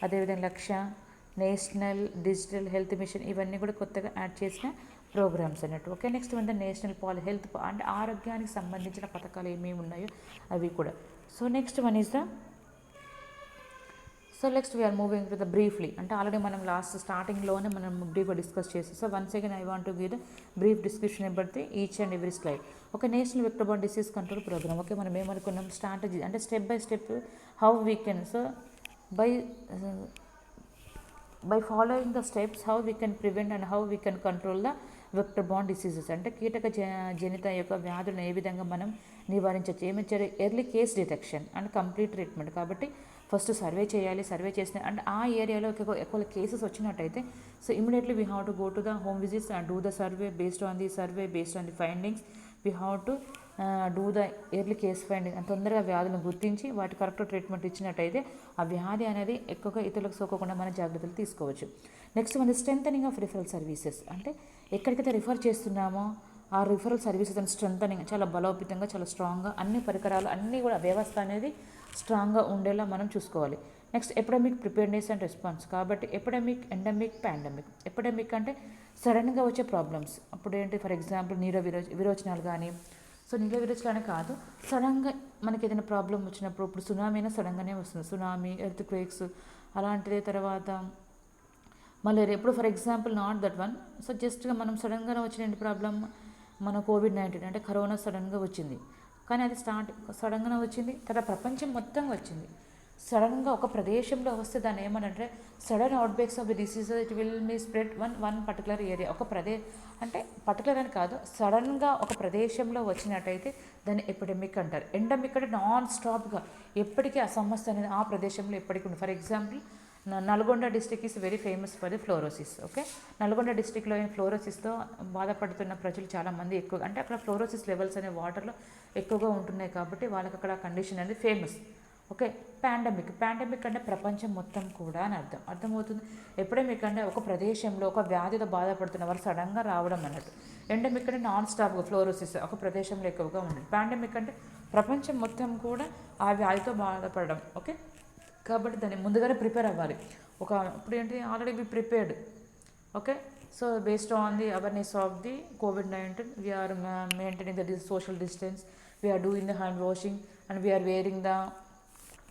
అదేవిధంగా లక్ష్య, నేషనల్ డిజిటల్ హెల్త్ మిషన్, ఇవన్నీ కూడా కొత్తగా యాడ్ చేసిన ప్రోగ్రామ్స్ అన్నట్టు. Okay, next one the national health అంటే ఆరోగ్యానికి సంబంధించిన పథకాలు ఏమేమి ఉన్నాయో అవి కూడా. So next one is the, so next we are moving to the briefly, అంటే ఆల్రెడీ మనం స్టార్టింగ్లోనే మనం బ్రీఫ్గా డిస్కస్ చేస్తాం. So once again I want to give the brief description about the each and every slide. Okay, national vector borne disease control programme. Okay, మనం ఏమనుకున్నాం, strategy అంటే step by step how we can, so by following the steps how we can prevent and how we can control the vector borne diseases, అంటే కీటక జనిత యొక్క వ్యాధులను ఏ విధంగా మనం నివారించవచ్చు, ఏమిచ్చారు, early case detection and complete treatment. కాబట్టి ఫస్ట్ సర్వే చేయాలి, సర్వే చేసిన అంటే ఆ ఏరియాలో ఎక్కువ కేసెస్ వచ్చినట్టయితే so immediately we have to go to the home visits and do the survey, based on the findings we have to do the early case finding. అంత తొందరగా వ్యాధులను గుర్తించి వాటి కరెక్ట్ ట్రీట్మెంట్ ఇచ్చినట్టయితే ఆ వ్యాధి అనేది ఎక్కువగా ఇతరులకు సోకకుండా మన జాగ్రత్తలు తీసుకోవచ్చు. నెక్స్ట్ మన స్ట్రెంథనింగ్ ఆఫ్ రిఫరల్ సర్వీసెస్, అంటే ఎక్కడికైతే రిఫర్ చేస్తున్నామో ఆ రిఫరల్ సర్వీసెస్ అని స్ట్రెంథనింగ్, చాలా బలోపేతంగా, చాలా స్ట్రాంగ్గా అన్ని పరికరాలు అన్నీ కూడా వ్యవస్థ అనేది స్ట్రాంగ్గా ఉండేలా మనం చూసుకోవాలి. Next epidemic preparedness and response. కాబట్టి ఎపిడమిక్, ఎండమిక్, పాండమిక్. ఎపిడమిక్ అంటే సడన్గా వచ్చే ప్రాబ్లమ్స్, అప్పుడు ఏంటి, ఫర్ ఎగ్జాంపుల్ విరోచనాలు కానీ, సో నీళ్ళ విరోచనాలు కాదు, సడన్గా మనకి ఏదైనా ప్రాబ్లం వచ్చినప్పుడు, ఇప్పుడు సునామీ అయినా సడన్గానే వస్తుంది, సునామీ, ఎర్త్ క్వేక్స్ అలాంటిదే. తర్వాత మలేరియా, ఇప్పుడు for example not that one, so జస్ట్గా మనం సడన్గా వచ్చిన ప్రాబ్లం మన కోవిడ్-19 అంటే కరోనా సడన్గా వచ్చింది, కానీ అది సడన్గా వచ్చింది, తర్వాత ప్రపంచం మొత్తం వచ్చింది. సడన్గా ఒక ప్రదేశంలో వస్తే దాన్ని ఏమనంటే sudden అవుట్బ్రేక్స్ of the disease, it will be spread one particular area, అంటే పర్టికులర్ అని కాదు, సడన్గా ఒక ప్రదేశంలో వచ్చినట్టయితే దాన్ని ఎపిడమిక్ అంటారు. ఎండమిక్ అంటే నాన్ స్టాప్గా ఎప్పటికీ ఆ సమస్య అనేది ఆ ప్రదేశంలో ఎప్పటికీ ఉంది. For example Nalgonda district is very famous for the fluorosis. Okay, Nalgonda డిస్ట్రిక్ట్లో ఫ్లోరోసిస్తో బాధపడుతున్న ప్రజలు చాలామంది ఎక్కువ, అంటే అక్కడ ఫ్లోరోసిస్ లెవెల్స్ అనే వాటర్లో ఎక్కువగా ఉంటున్నాయి కాబట్టి వాళ్ళకి అక్కడ కండిషన్ అనేది ఫేమస్. ఓకే, పాండమిక్ అంటే ప్రపంచం మొత్తం కూడా అని అర్థమవుతుంది. ఎపిడమిక్ అంటే ఒక ప్రదేశంలో ఒక వ్యాధితో బాధపడుతున్న వారు సడన్గా రావడం అన్నట్టు. ఎండమిక్ అంటే నాన్ స్టాప్గా ఫ్లోరోసిస్ ఒక ప్రదేశంలో ఎక్కువగా ఉండదు. పాండమిక్ అంటే ప్రపంచం మొత్తం కూడా ఆ వ్యాధితో బాధపడడం. ఓకే, కాబట్టి దాన్ని ముందుగానే ప్రిపేర్ అవ్వాలి. ఇప్పుడు ఏంటి, already be prepared. Okay, so based on the awareness of the COVID-19 we are maintaining the social distance, we are doing the hand washing and we are wearing the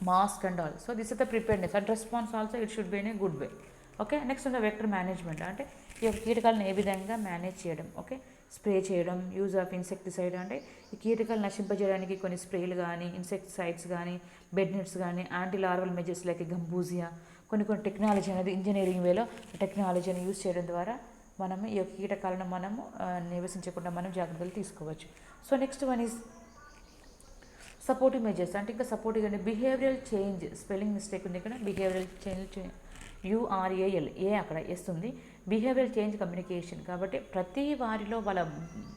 mask and all. So this is the preparedness and response also, it should be in a good way. Okay, next on the vector management, అంటే ఈ కీటకాలను ఏ విధంగా manage చేయడం. Okay, spray చేయడం, use of insecticide, అంటే ఈ కీటకాలు నశింపజేయడానికి కొన్ని స్ప్రేలు కానీ, ఇన్సెక్టిసైడ్స్ కానీ, బెడ్ నెట్స్ కానీ, యాంటీ లార్వల్ మెజర్స్ లైక్ గంబూజియా, కొన్ని టెక్నాలజీ అనేది ఇంజనీరింగ్ వేలో టెక్నాలజీని యూజ్ చేయడం ద్వారా మనము ఈ కీటకాలను మనము నివసించకుండా మనం జాగ్రత్తలు తీసుకోవచ్చు. So next one is supportive measures, అంటే ఇంకా సపోర్టివ్ అంటే బిహేవియరల్ చేంజ్, స్పెల్లింగ్ మిస్టేక్ ఉంది ఇక్కడ, బిహేవియరల్ చేంజ్ యుఆర్ఏఎల్ ఏ అక్కడ ఎస్ ఉంది. బిహేవియర్ చేంజ్ కమ్యూనికేషన్ కాబట్టి ప్రతి వారిలో వాళ్ళ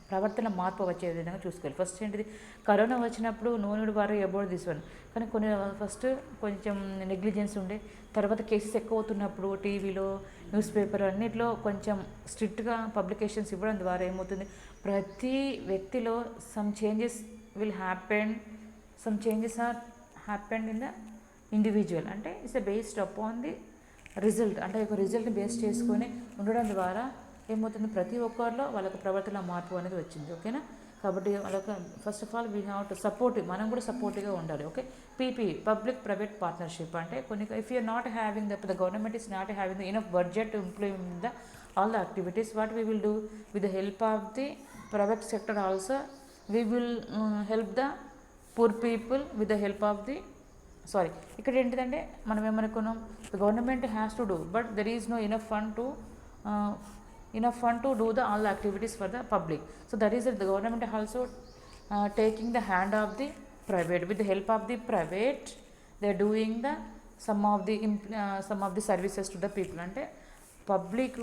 ప్రవర్తన మార్పు వచ్చే విధంగా చూసుకోవాలి. ఫస్ట్ ఏంటిది, కరోనా వచ్చినప్పుడు no need worry about this one, కానీ కొన్ని ఫస్ట్ కొంచెం నెగ్లిజెన్స్ ఉండే, తర్వాత కేసెస్ ఎక్కువ అవుతున్నప్పుడు టీవీలో న్యూస్ పేపర్ అన్నిట్లో కొంచెం స్ట్రిక్ట్గా పబ్లికేషన్స్ ఇవ్వడం ద్వారా ఏమవుతుంది, ప్రతి వ్యక్తిలో some changes will happen, some changes are happened in the individual. అంటే it's based upon the result, అంటే ఒక రిజల్ట్ని బేస్ చేసుకొని ఉండడం ద్వారా ఏమవుతుంది, ప్రతి ఒక్కరిలో వాళ్ళకు ప్రవర్తన మార్పు అనేది వచ్చింది. ఓకేనా, కాబట్టి వాళ్ళకి first of all we have to supportive, మనం కూడా సపోర్టివ్గా ఉండాలి. Okay, PP public private partnership అంటే కొన్ని if you are not having the government is not having the enough budget to implement the all the activities, what we will do with the help of the private sector also we will help the poor people with the help of the ఇక్కడ ఏంటిదంటే మనం ఏమనుకున్నాం, the government has to do but there is no enough fund to do the all the activities for the public. So that is the government also taking the hand of the private, with the help of the private they are doing the some of the services to the people. అంటే public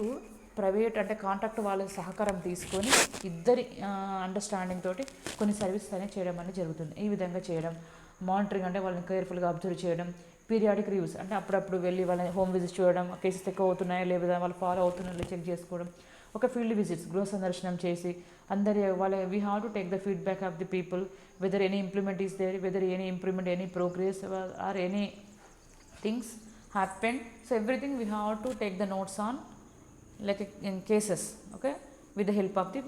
private అంటే contract వాళ్ళ సహకారం తీసుకొని ఇద్దరి understanding తోటి కొన్ని services అనేవి చేయడం అనేది జరుగుతుంది. ఈ విధంగా చేయడం, మానిటరింగ్ అంటే వాళ్ళని కేర్ఫుల్గా అబ్జర్వ్ చేయడం, పీరియాడిక్ రివ్యూస్ అంటే అప్పుడప్పుడు వెళ్ళి వాళ్ళని హోమ్ విజిట్ చూడడం, కేసెస్ ఎక్కువ అవుతున్నాయా లేదా వాళ్ళు ఫాలో అవుతున్నారో చెక్ చేసుకోవడం, ఒక ఫీల్డ్ విజిట్స్ గృహ సందర్శనం చేసి అందరి వాళ్ళ we have to take the feedback of the people whether any implement is there, whether any improvement, any progress or any things happen. So everything we have to take the notes on like in cases, okay, with the help of the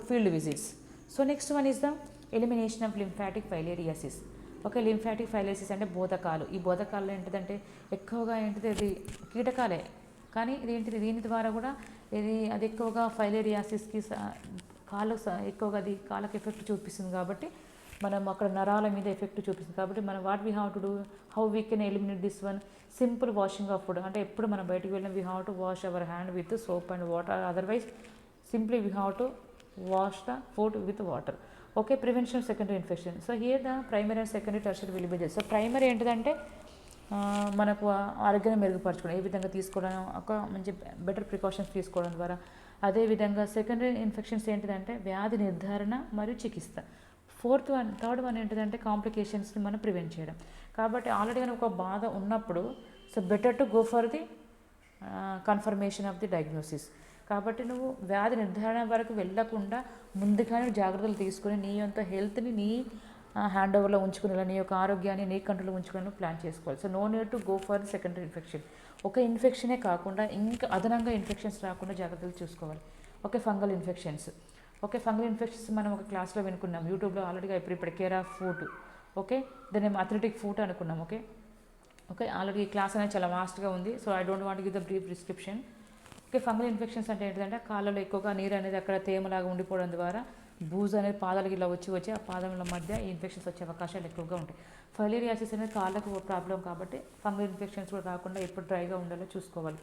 field visits. So next one is the elimination of lymphatic filariasis. Okay, lymphatic filariasis అంటే బోధకాలు. ఈ బోధకాల్లో ఏంటిదంటే ఎక్కువగా ఏంటిది, అది కీటకాలే కానీ ఇదేంటిది, దీని ద్వారా కూడా అది ఎక్కువగా ఫైలేరియాసిస్కి ఎక్కువగా అది కాళ్ళకి ఎఫెక్ట్ చూపిస్తుంది. కాబట్టి మనం అక్కడ నరాల మీద ఎఫెక్ట్ చూపిస్తుంది. కాబట్టి మనం what we have to do, how we can eliminate this one, simple washing of food. అంటే ఎప్పుడు మనం బయటికి వెళ్ళిన we have to wash our hand with soap and water, otherwise simply we have to wash the food with water. Okay, prevention of secondary infection. So here the primary and secondary tertiary will be there. So primary ఏంటిదంటే మనకు ఆరోగ్యాన్ని మెరుగుపరచుకోవడం, ఏ విధంగా తీసుకోవడం, ఒక మంచి better precautions తీసుకోవడం ద్వారా. అదేవిధంగా సెకండరీ ఇన్ఫెక్షన్స్ ఏంటిదంటే వ్యాధి నిర్ధారణ మరియు చికిత్స. థర్డ్ వన్ ఏంటిదంటే కాంప్లికేషన్స్ని మనం ప్రివెంట్ చేయడం. కాబట్టి ఆల్రెడీ కానీ ఒక బాధ ఉన్నప్పుడు so better to go for the confirmation of the diagnosis. కాబట్టి నువ్వు వ్యాధి నిర్ధారణ వరకు వెళ్ళకుండా ముందుగానే జాగ్రత్తలు తీసుకొని నీ యొక్క హెల్త్ని నీ హ్యాండ్ ఓవర్లో ఉంచుకునేలా, నీ యొక్క ఆరోగ్యాన్ని నీ కంట్రోల్లో ఉంచుకుని ప్లాన్ చేసుకోవాలి. So no need to go for secondary infection. ఒక ఇన్ఫెక్షనే కాకుండా ఇంకా అదనంగా ఇన్ఫెక్షన్స్ రాకుండా జాగ్రత్తలు చూసుకోవాలి. Okay, fungal infections. Okay, fungal infections మనం ఒక క్లాస్లో వినుకున్నాం, యూట్యూబ్లో ఆల్రెడీగా ఇప్పుడు కేర్ ఆఫ్ ఫుడ్. ఓకే, దాన్ని మేము అథ్లెటిక్ ఫుడ్ అనుకున్నాం. ఓకే, ఆల్రెడీ ఈ క్లాస్ అనేది చాలా వాస్ట్గా ఉంది. So I don't want give the brief description. Okay, fungal infections అంటే ఏంటంటే కాళ్ళలో ఎక్కువగా నీరు అనేది అక్కడ తేమలాగా ఉండిపోవడం ద్వారా బూజు అనేది పాదాలకి ఇలా వచ్చి ఆ పాదముల మధ్య ఈ ఇన్ఫెక్షన్స్ వచ్చే అవకాశాలు ఎక్కువగా ఉంటాయి. ఫైలేరియాసిస్ అనేది కాళ్ళకు ప్రాబ్లం కాబట్టి ఫంగల్ ఇన్ఫెక్షన్స్ కూడా రాకుండా ఎప్పుడు డ్రైగా ఉండాలో చూసుకోవాలి.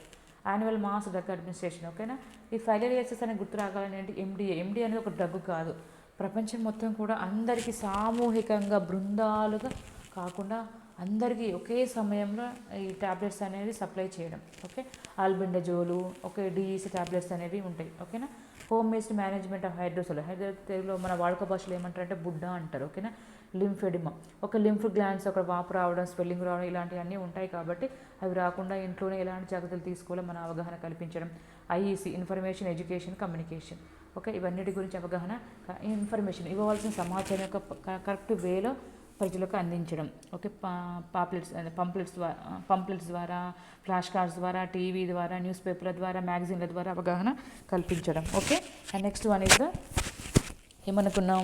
Annual mass drug administration. ఓకేనా, ఈ ఫైలేరియాసిస్ అనేది గుర్తు రాగాలని ఏంటి, ఎండి అనేది ఒక డ్రగ్ కాదు. ప్రపంచం మొత్తం కూడా అందరికీ సామూహికంగా బృందాలుగా కాకుండా అందరికీ ఒకే సమయంలో ఈ ట్యాబ్లెట్స్ అనేవి సప్లై చేయడం. ఓకే, ఆల్బెండజోలు, ఓకే, డిఈసి ట్యాబ్లెట్స్ అనేవి ఉంటాయి. ఓకేనా, home based management of hydrosol. తెలుగులో మన వాడుక భాషలో ఏమంటారంటే బుడ్డ అంటారు. ఓకేనా, లింఫెడిమా, ఒక లింఫ్ గ్లాండ్స్ ఒక వాపు రావడం, స్వెల్లింగ్ రావడం ఇలాంటివన్నీ ఉంటాయి. కాబట్టి అవి రాకుండా ఇంట్లోనే ఎలాంటి జాగ్రత్తలు తీసుకోవాలో మన అవగాహన కల్పించడం. IEC, information education communication. Okay, ఇవన్నిటి గురించి అవగాహన, ఇన్ఫర్మేషన్ ఇవ్వవలసిన సమాచారం యొక్క కరెక్ట్ వేలో ప్రజలకు అందించడం. ఓకే, పంప్లెట్స్ ద్వారా, ఫ్లాష్ కార్డ్స్ ద్వారా, టీవీ ద్వారా, న్యూస్ పేపర్ల ద్వారా, మ్యాగజైన్ల ద్వారా అవగాహన కల్పించడం. Okay, and next one is the ఏమనుకున్నాం,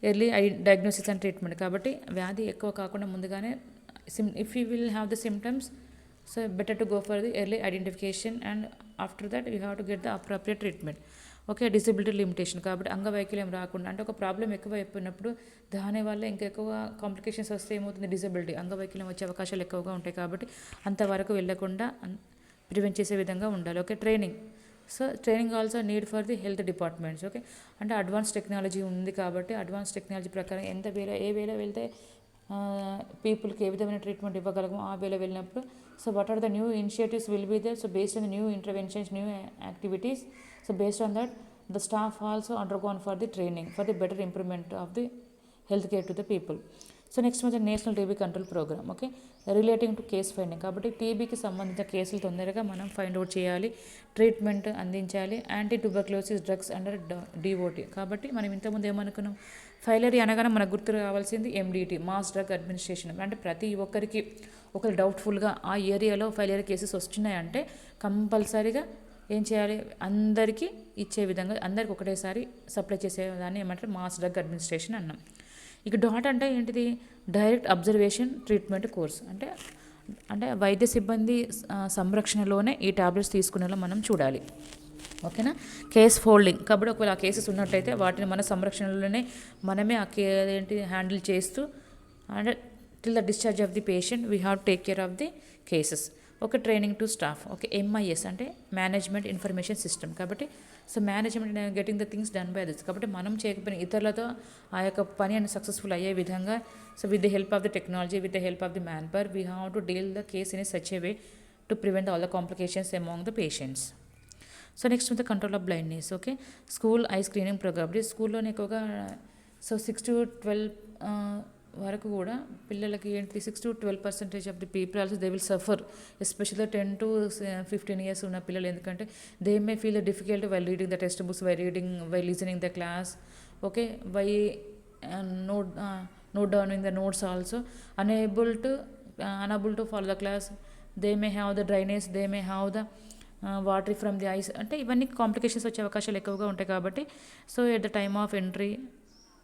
ఎర్లీ డయాగ్నోసిస్ అండ్ ట్రీట్మెంట్. కాబట్టి వ్యాధి ఎక్కువ కాకుండా ముందుగానే if you will have the symptoms, so better to go for the early identification and after that you have to get the appropriate treatment. Okay, disability limitation. కాబట్టి అంగవైకల్యం రాకుండా, అంటే ఒక ప్రాబ్లం ఎక్కువ అయిపోయినప్పుడు దానివల్ల ఇంకా ఎక్కువ కాంప్లికేషన్స్ వస్తే ఏమవుతుంది, డిసబిలిటీ అంగవైకల్యం వచ్చే అవకాశాలు ఎక్కువగా ఉంటాయి. కాబట్టి అంతవరకు వెళ్ళకుండా ప్రివెంట్ చేసే విధంగా ఉండాలి. Okay, training. So training also need for the health departments. Okay, అంటే అడ్వాన్స్ టెక్నాలజీ ఉంది కాబట్టి అడ్వాన్స్ టెక్నాలజీ ప్రకారం ఏ వేలో వెళ్తే పీపుల్కి ఏ విధమైన ట్రీట్మెంట్ ఇవ్వగలము ఆ వేలో వెళ్ళినప్పుడు. So what are the new initiatives will be there, so based on the new interventions, new activities, so based on that the staff also undergone for the training for the better improvement of the healthcare to the people. So next వచ్చి national TB control programme. Okay, relating to case finding. కాబట్టి టీబీకి సంబంధించిన కేసులు తొందరగా మనం find out చేయాలి, treatment అందించాలి. Anti tuberculosis drugs under DOT. కాబట్టి మనం ఇంతకుముందు ఏమనుకున్నాం, ఫైలరీ అనగానే మనకు గుర్తు రావాల్సింది ఎండిటి, మాస్ డ్రగ్ అడ్మినిస్ట్రేషన్. అంటే ప్రతి ఒక్కరికి ఒకరు డౌట్ఫుల్గా ఆ ఏరియాలో ఫైలరీ కేసెస్ వస్తున్నాయంటే కంపల్సరీగా ఏం చేయాలి, అందరికీ ఇచ్చే విధంగా అందరికి ఒకటేసారి సప్లై చేసేదాన్ని ఏమంటారు, మాస్ డ్రగ్ అడ్మినిస్ట్రేషన్ అన్నాం. ఇక డాట్ అంటే ఏంటిది, డైరెక్ట్ అబ్జర్వేషన్ ట్రీట్మెంట్ కోర్స్. అంటే అంటే వైద్య సిబ్బంది సంరక్షణలోనే ఈ టాబ్లెట్స్ తీసుకునేలా మనం చూడాలి. ఓకేనా. Case folding. కాబట్టి ఒకవేళ ఆ కేసెస్ ఉన్నట్టయితే వాటిని మన సంరక్షణలోనే మనమే ఆ ఏంటి హ్యాండిల్ చేస్తూ and till the discharge of the patient we have take care of the cases. Okay, training to staff. Okay, MIS అంటే మేనేజ్మెంట్ ఇన్ఫర్మేషన్ సిస్టమ్. కాబట్టి so management getting the things done by others. కాబట్టి మనం చేయకపోయిన ఇతరులతో ఆ యొక్క పని అని successful అయ్యే విధంగా, so with the help of the technology, with the help of the man power, we have to deal the case in such a way to prevent all the complications among the patients. So next with the control of blindness. Okay, school eye screening programme. స్కూల్లోనే ఎక్కువగా so 6 to 12 వరకు కూడా పిల్లలకి ఏంటి 6 to 12% of the people also they will suffer, especially 10 to 15 years ఉన్న పిల్లలు. ఎందుకంటే they may feel the difficult while reading the text books, while listening the class. Okay, while note downing the notes also, unable to follow the class. They may have the drainage, they may have the water from the eyes. అంటే ఇవన్నీ complications వచ్చే అవకాశాలు ఎక్కువగా ఉంటాయి. కాబట్టి so at the time of entry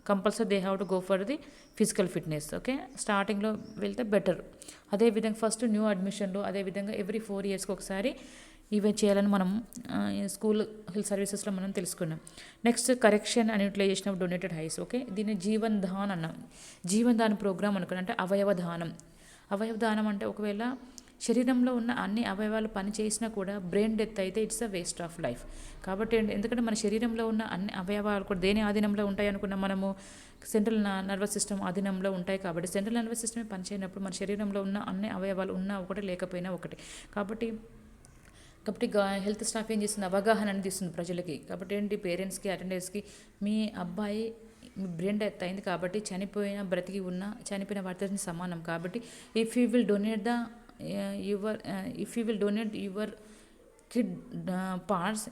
compulsory they have to go for the physical fitness. Okay, స్టార్టింగ్లో వెళ్తే better. అదేవిధంగా ఫస్ట్ న్యూ అడ్మిషన్లో, అదేవిధంగా ఎవ్రీ 4 yearsకి ఒకసారి ఇవే చేయాలని మనం స్కూల్ హెల్త్ సర్వీసెస్లో మనం తెలుసుకున్నాం. Next correction and utilisation of donated eyes. Okay, దీన్ని జీవన్ దాన్ అన్నాం. జీవన్ దాన్ ప్రోగ్రామ్ అనుకున్నాం. అంటే అవయవ దానం. అవయవ దానం అంటే ఒకవేళ శరీరంలో ఉన్న అన్ని అవయవాలు పని చేసినా కూడా బ్రెయిన్ డెత్ అయితే it's a waste of life. కాబట్టి ఎందుకంటే మన శరీరంలో ఉన్న అన్ని అవయవాలు కూడా దేని ఆధీనంలో ఉంటాయి అనుకున్నాం మనము, సెంట్రల్ నర్వస్ సిస్టమ్ ఆధీనంలో ఉంటాయి. కాబట్టి సెంట్రల్ నర్వస్ సిస్టమే పనిచేయనప్పుడు మన శరీరంలో ఉన్న అన్ని అవయవాలు ఉన్నా ఒకటి లేకపోయినా ఒకటి. కాబట్టి హెల్త్ స్టాఫ్ ఏం చేస్తుంది, అవగాహన అనేది ఇస్తుంది ప్రజలకి. కాబట్టి ఏంటి, పేరెంట్స్కి, అటెండర్స్కి, మీ అబ్బాయి మీ బ్రెయిన్ డెత్ అయింది కాబట్టి చనిపోయిన బ్రతికి ఉన్న చనిపోయిన వాటితో సమానం. కాబట్టి if you will donate your kid parts,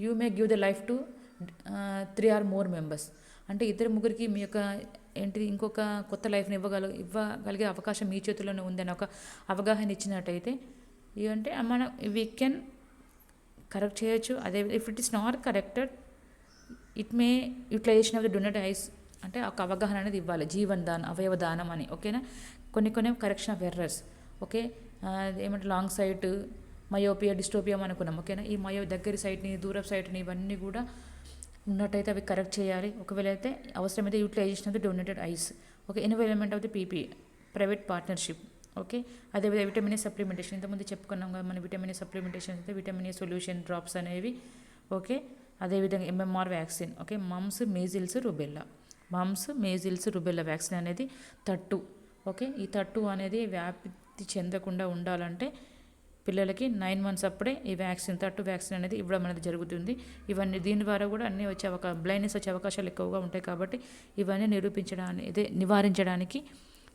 you may give the life to 3 or more members. అంటే 2-3 మీ యొక్క ఏంటిది ఇంకొక కొత్త లైఫ్ని ఇవ్వగలిగే అవకాశం మీ చేతుల్లోనే ఉందని ఒక అవగాహన ఇచ్చినట్టయితే అంటే మనం వీ కెన్ కరెక్ట్ చేయొచ్చు. అదే if it is not corrected it may utilisation of the donated eyes. అంటే ఒక అవగాహన అనేది ఇవ్వాలి, జీవన్ దాన్, అవయవ దానం అని. ఓకేనా. కొన్ని కరెక్షన్ ఆఫ్ ఎర్రర్స్. ఓకే, ఏమంటే లాంగ్ సైట్, మయోపియా, డిస్టోపియా అనుకున్నాం. ఓకేనా. ఈ దగ్గర సైట్ని, దూరపు సైట్ని ఇవన్నీ కూడా ఉన్నట్టయితే అవి కరెక్ట్ చేయాలి. ఒకవేళ అయితే అవసరమైతే utilisation of the donated eyes. Okay, involvement of the PP, private partnership. Okay, అదేవిధంగా విటమిన్ ఏ సప్లిమెంటేషన్. ఇంతకుముందు చెప్పుకున్నాం కదా మన విటమిన్ ఏ సప్లిమెంటేషన్ అయితే విటమిన్ ఏ సొల్యూషన్ డ్రాప్స్ అనేవి. ఓకే, అదేవిధంగా MMR vaccine. Okay, mumps, measles, rubella vaccine అనేది 32. Okay, ఈ 32 అనేది వ్యాప్తి చెందకుండా ఉండాలంటే పిల్లలకి 9 months అప్పుడే ఈ వ్యాక్సిన్ 32 వ్యాక్సిన్ అనేది ఇవ్వడం అనేది జరుగుతుంది. ఇవన్నీ దీని ద్వారా కూడా అన్నీ బ్లైండ్నెస్ వచ్చే అవకాశాలు ఎక్కువగా ఉంటాయి. కాబట్టి ఇవన్నీ నివారించడానికి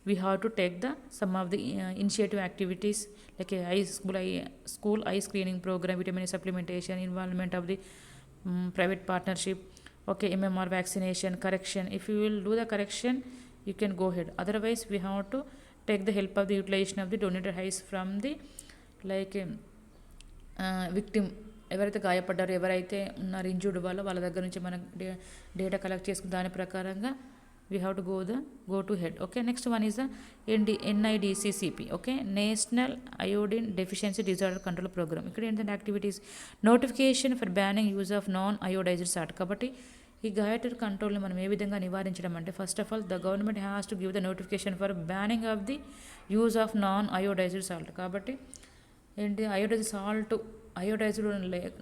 we have to take some of the initiative activities like school eye screening program, vitamin A supplementation, involvement of the private partnership. Okay, MMR vaccination, correction. If you will do the correction, you can go ahead. Otherwise, we have to take the help of the utilization of the donated eyes from the victim. ఎవరైతే గాయపడ్డారో, ఎవరైతే ఉన్నారు injured వాళ్ళ దగ్గర నుంచి మనం data collect చేసుకుని దాని ప్రకారంగా we have to go to head. Okay, next one is the NIDCCP. Okay, National Iodine Deficiency Disorder Control Program. ఇక్కడ ఏంటంటే activities, notification for banning use of non iodised salt. కాబట్టి ఈ గాయటర్ కంట్రోల్ని మనం ఏ విధంగా నివారించడం అంటే first of all the government has to give the notification for banning of the use of non iodised salt. కాబట్టి ఏంటి, iodised salt iodised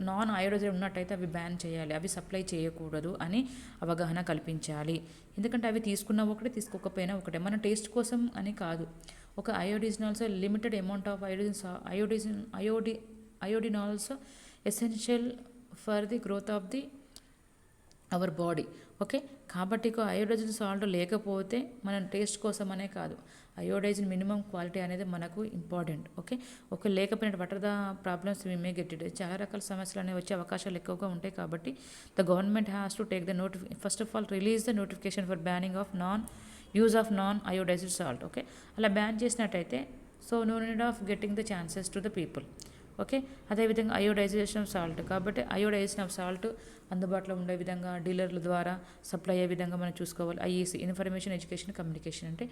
non iodised ఉన్నట్టయితే అవి బ్యాన్ చేయాలి, అవి సప్లై చేయకూడదు అని అవగాహన కల్పించాలి. ఎందుకంటే అవి తీసుకున్న ఒకటే, తీసుకోకపోయినా ఒకటే, మన టేస్ట్ కోసం అని కాదు. ఒక iodine also limited amount of iodine also essential for the growth of the our body. Okay, కాబట్టి అయోడైజ్డ్ సాల్ట్ లేకపోతే మన టేస్ట్ కోసమనే కాదు, అయోడైజ్డ్ మినిమం క్వాలిటీ అనేది మనకు ఇంపార్టెంట్. ఓకే లేకపోయినా what are the problems we may get it, చాలా రకాల సమస్యలు అనేవి వచ్చే అవకాశాలు ఎక్కువగా ఉంటాయి. కాబట్టి the government has to take the first of all release the notification for banning of use of non iodised salt. Okay, అలా బ్యాన్ చేసినట్టయితే so no need of getting the chances to the people. Okay, అదేవిధంగా iodisation of salt, కాబట్టి అయోడైజేషన్ of salt అందుబాటులో ఉండే విధంగా డీలర్ల ద్వారా supply అయ్యే విధంగా మనం చూసుకోవాలి. ఐఈసి ఇన్ఫర్మేషన్ ఎడ్యుకేషన్ కమ్యూనికేషన్, అంటే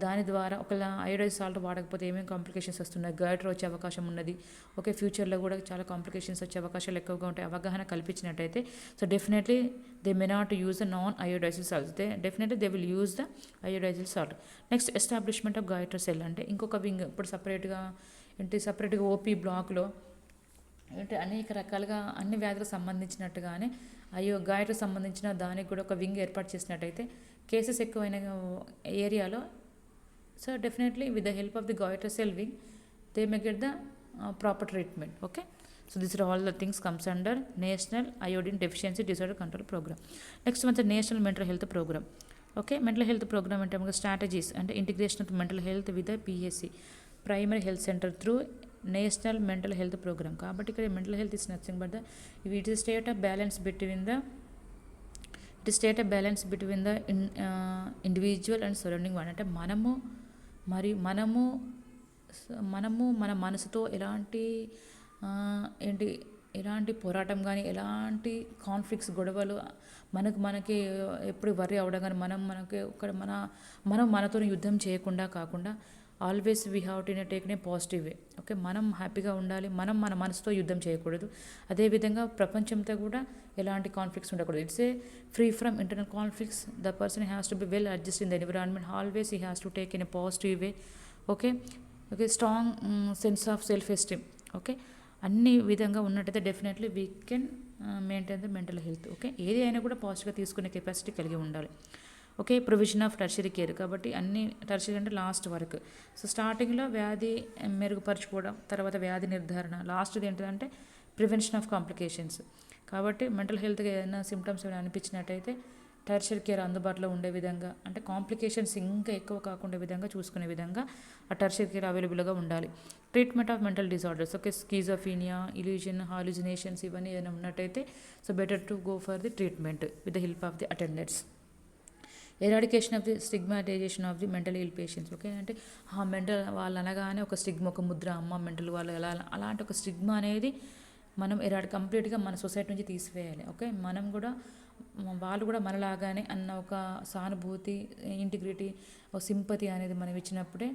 దాని ద్వారా ఒకవేళ అయోడైజ్ సాల్ట్ వాడకపోతే ఏమేమి కాంప్లికేషన్స్ వస్తున్నాయి, గైటర్ వచ్చే అవకాశం ఉన్నది. ఓకే, ఫ్యూచర్లో కూడా చాలా కాంప్లికేషన్స్ వచ్చే అవకాశాలు ఎక్కువగా ఉంటాయి. అవగాహన కల్పించినట్టయితే so definitely they may not use the non iodised salt, definitely they will use the iodised salt. Next establishment of goitre cell, అంటే ఇంకొక వింగ్ ఇప్పుడు సపరేట్గా ఓపీ బ్లాక్లో అంటే అనేక రకాలుగా అన్ని వ్యాధులకు సంబంధించినట్టుగానే గైటర్కి సంబంధించిన దానికి కూడా ఒక వింగ్ ఏర్పాటు చేసినట్టయితే కేసెస్ ఎక్కువైన ఏరియాలో so definitely with the help of the goitre cell wing they may get the proper treatment. Okay, so this are all the things comes under national iodine deficiency disorder control programme. Next మంచి national mental health programme. Okay, mental health programme అంటే మనకు strategies అంటే integration of mental health with PSC primary health centre through national mental health programme. కాబట్టి ఇక్కడ mental health is nothing but the it is state of balance between the individual and surrounding one, అంటే మనము మన మనసుతో ఎలాంటి పోరాటం కానీ ఎలాంటి కాన్ఫ్లిక్ట్స్ గొడవలు మనకి ఎప్పుడు వర్రీ అవ్వడం కానీ మనతో యుద్ధం చేయకుండా కాకుండా always we have to take in a positive way. Okay, మనం హ్యాపీగా ఉండాలి, మన మనసుతో యుద్ధం చేయకూడదు. అదేవిధంగా ప్రపంచంతో కూడా ఎలాంటి కాన్ఫ్లిక్ట్స్ ఉండకూడదు. It's a free from internal conflicts. The person has to be well adjust in the environment. Always he has to take in a positive way. Okay, strong sense of self esteem. Okay, అన్ని విధంగా ఉన్నట్టయితే definitely we can maintain the mental health. Okay, ఏది అయినా కూడా పాజిటివ్గా తీసుకునే capacity కలిగి ఉండాలి. Okay, provision of tertiary care, కాబట్టి అన్ని టర్షరీ అంటే లాస్ట్ వరకు. సో స్టార్టింగ్లో వ్యాధి మెరుగుపరచుకోవడం, తర్వాత వ్యాధి నిర్ధారణ, లాస్ట్ది ఏంటంటే ప్రివెన్షన్ ఆఫ్ కాంప్లికేషన్స్. కాబట్టి మెంటల్ హెల్త్గా ఏదైనా సిమ్టమ్స్ ఏమైనా అనిపించినట్టయితే టర్షరీ కేర్ అందుబాటులో ఉండే విధంగా, అంటే కాంప్లికేషన్స్ ఇంకా ఎక్కువ కాకుండా విధంగా చూసుకునే విధంగా ఆ టర్షరీ కేర్ అవైలబుల్గా ఉండాలి. Treatment of mental disorders, okay, schizophrenia, illusion, hallucinations ఇవన్నీ ఏదైనా ఉన్నట్టయితే so better to go for the treatment with the help of the attendants. Eradication of the stigmatisation of the mental ill patients. Okay, అంటే ఆ mental వాళ్ళు అనగానే ఒక stigma, ఒక ముద్ర, అమ్మ మెంటల్ వాళ్ళు అలాంటి ఒక స్టిగ్మా అనేది మనం కంప్లీట్గా మన సొసైటీ నుంచి తీసివేయాలి. ఓకే, మనం కూడా వాళ్ళు కూడా మనలాగానే అన్న ఒక సానుభూతి, ఇంటిగ్రిటీ, ఒక సింపతి అనేది మనం ఇచ్చినప్పుడే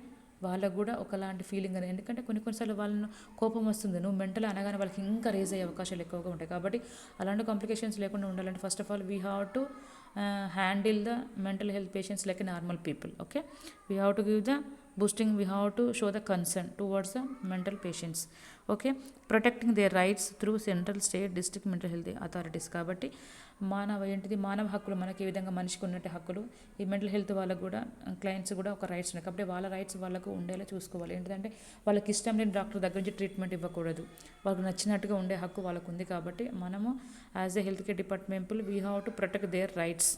వాళ్ళకు కూడా ఒకలాంటి ఫీలింగ్ అనేది. ఎందుకంటే కొన్నిసార్లు వాళ్ళను కోపం వస్తుంది, నువ్వు మెంటల్ అనగానే వాళ్ళకి ఇంకా రేజ్ అయ్యే అవకాశాలు ఎక్కువగా ఉంటాయి. కాబట్టి అలాంటి కాంప్లికేషన్స్ లేకుండా ఉండాలంటే first of all we have to handle the mental health patients like a normal people. Okay, we have to give the boosting, we have to show the concern towards the mental patients. Okay, protecting their rights through central, state, district mental health authorities. కాబట్టి మానవ హక్కులు మనకి ఏ విధంగా మనిషికి ఉన్నట్టు హక్కులు ఈ mental health వాళ్ళకు కూడా క్లయింట్స్ కూడా ఒక రైట్స్ ఉన్నాయి. కాబట్టి వాళ్ళ రైట్స్ వాళ్ళకు ఉండేలా చూసుకోవాలి. ఏంటంటే వాళ్ళకి ఇష్టం లేని డాక్టర్ దగ్గర నుంచి ట్రీట్మెంట్ ఇవ్వకూడదు, వాళ్ళకి నచ్చినట్టుగా ఉండే హక్కు వాళ్ళకు ఉంది. కాబట్టి మనము as a health care department we have to protect their rights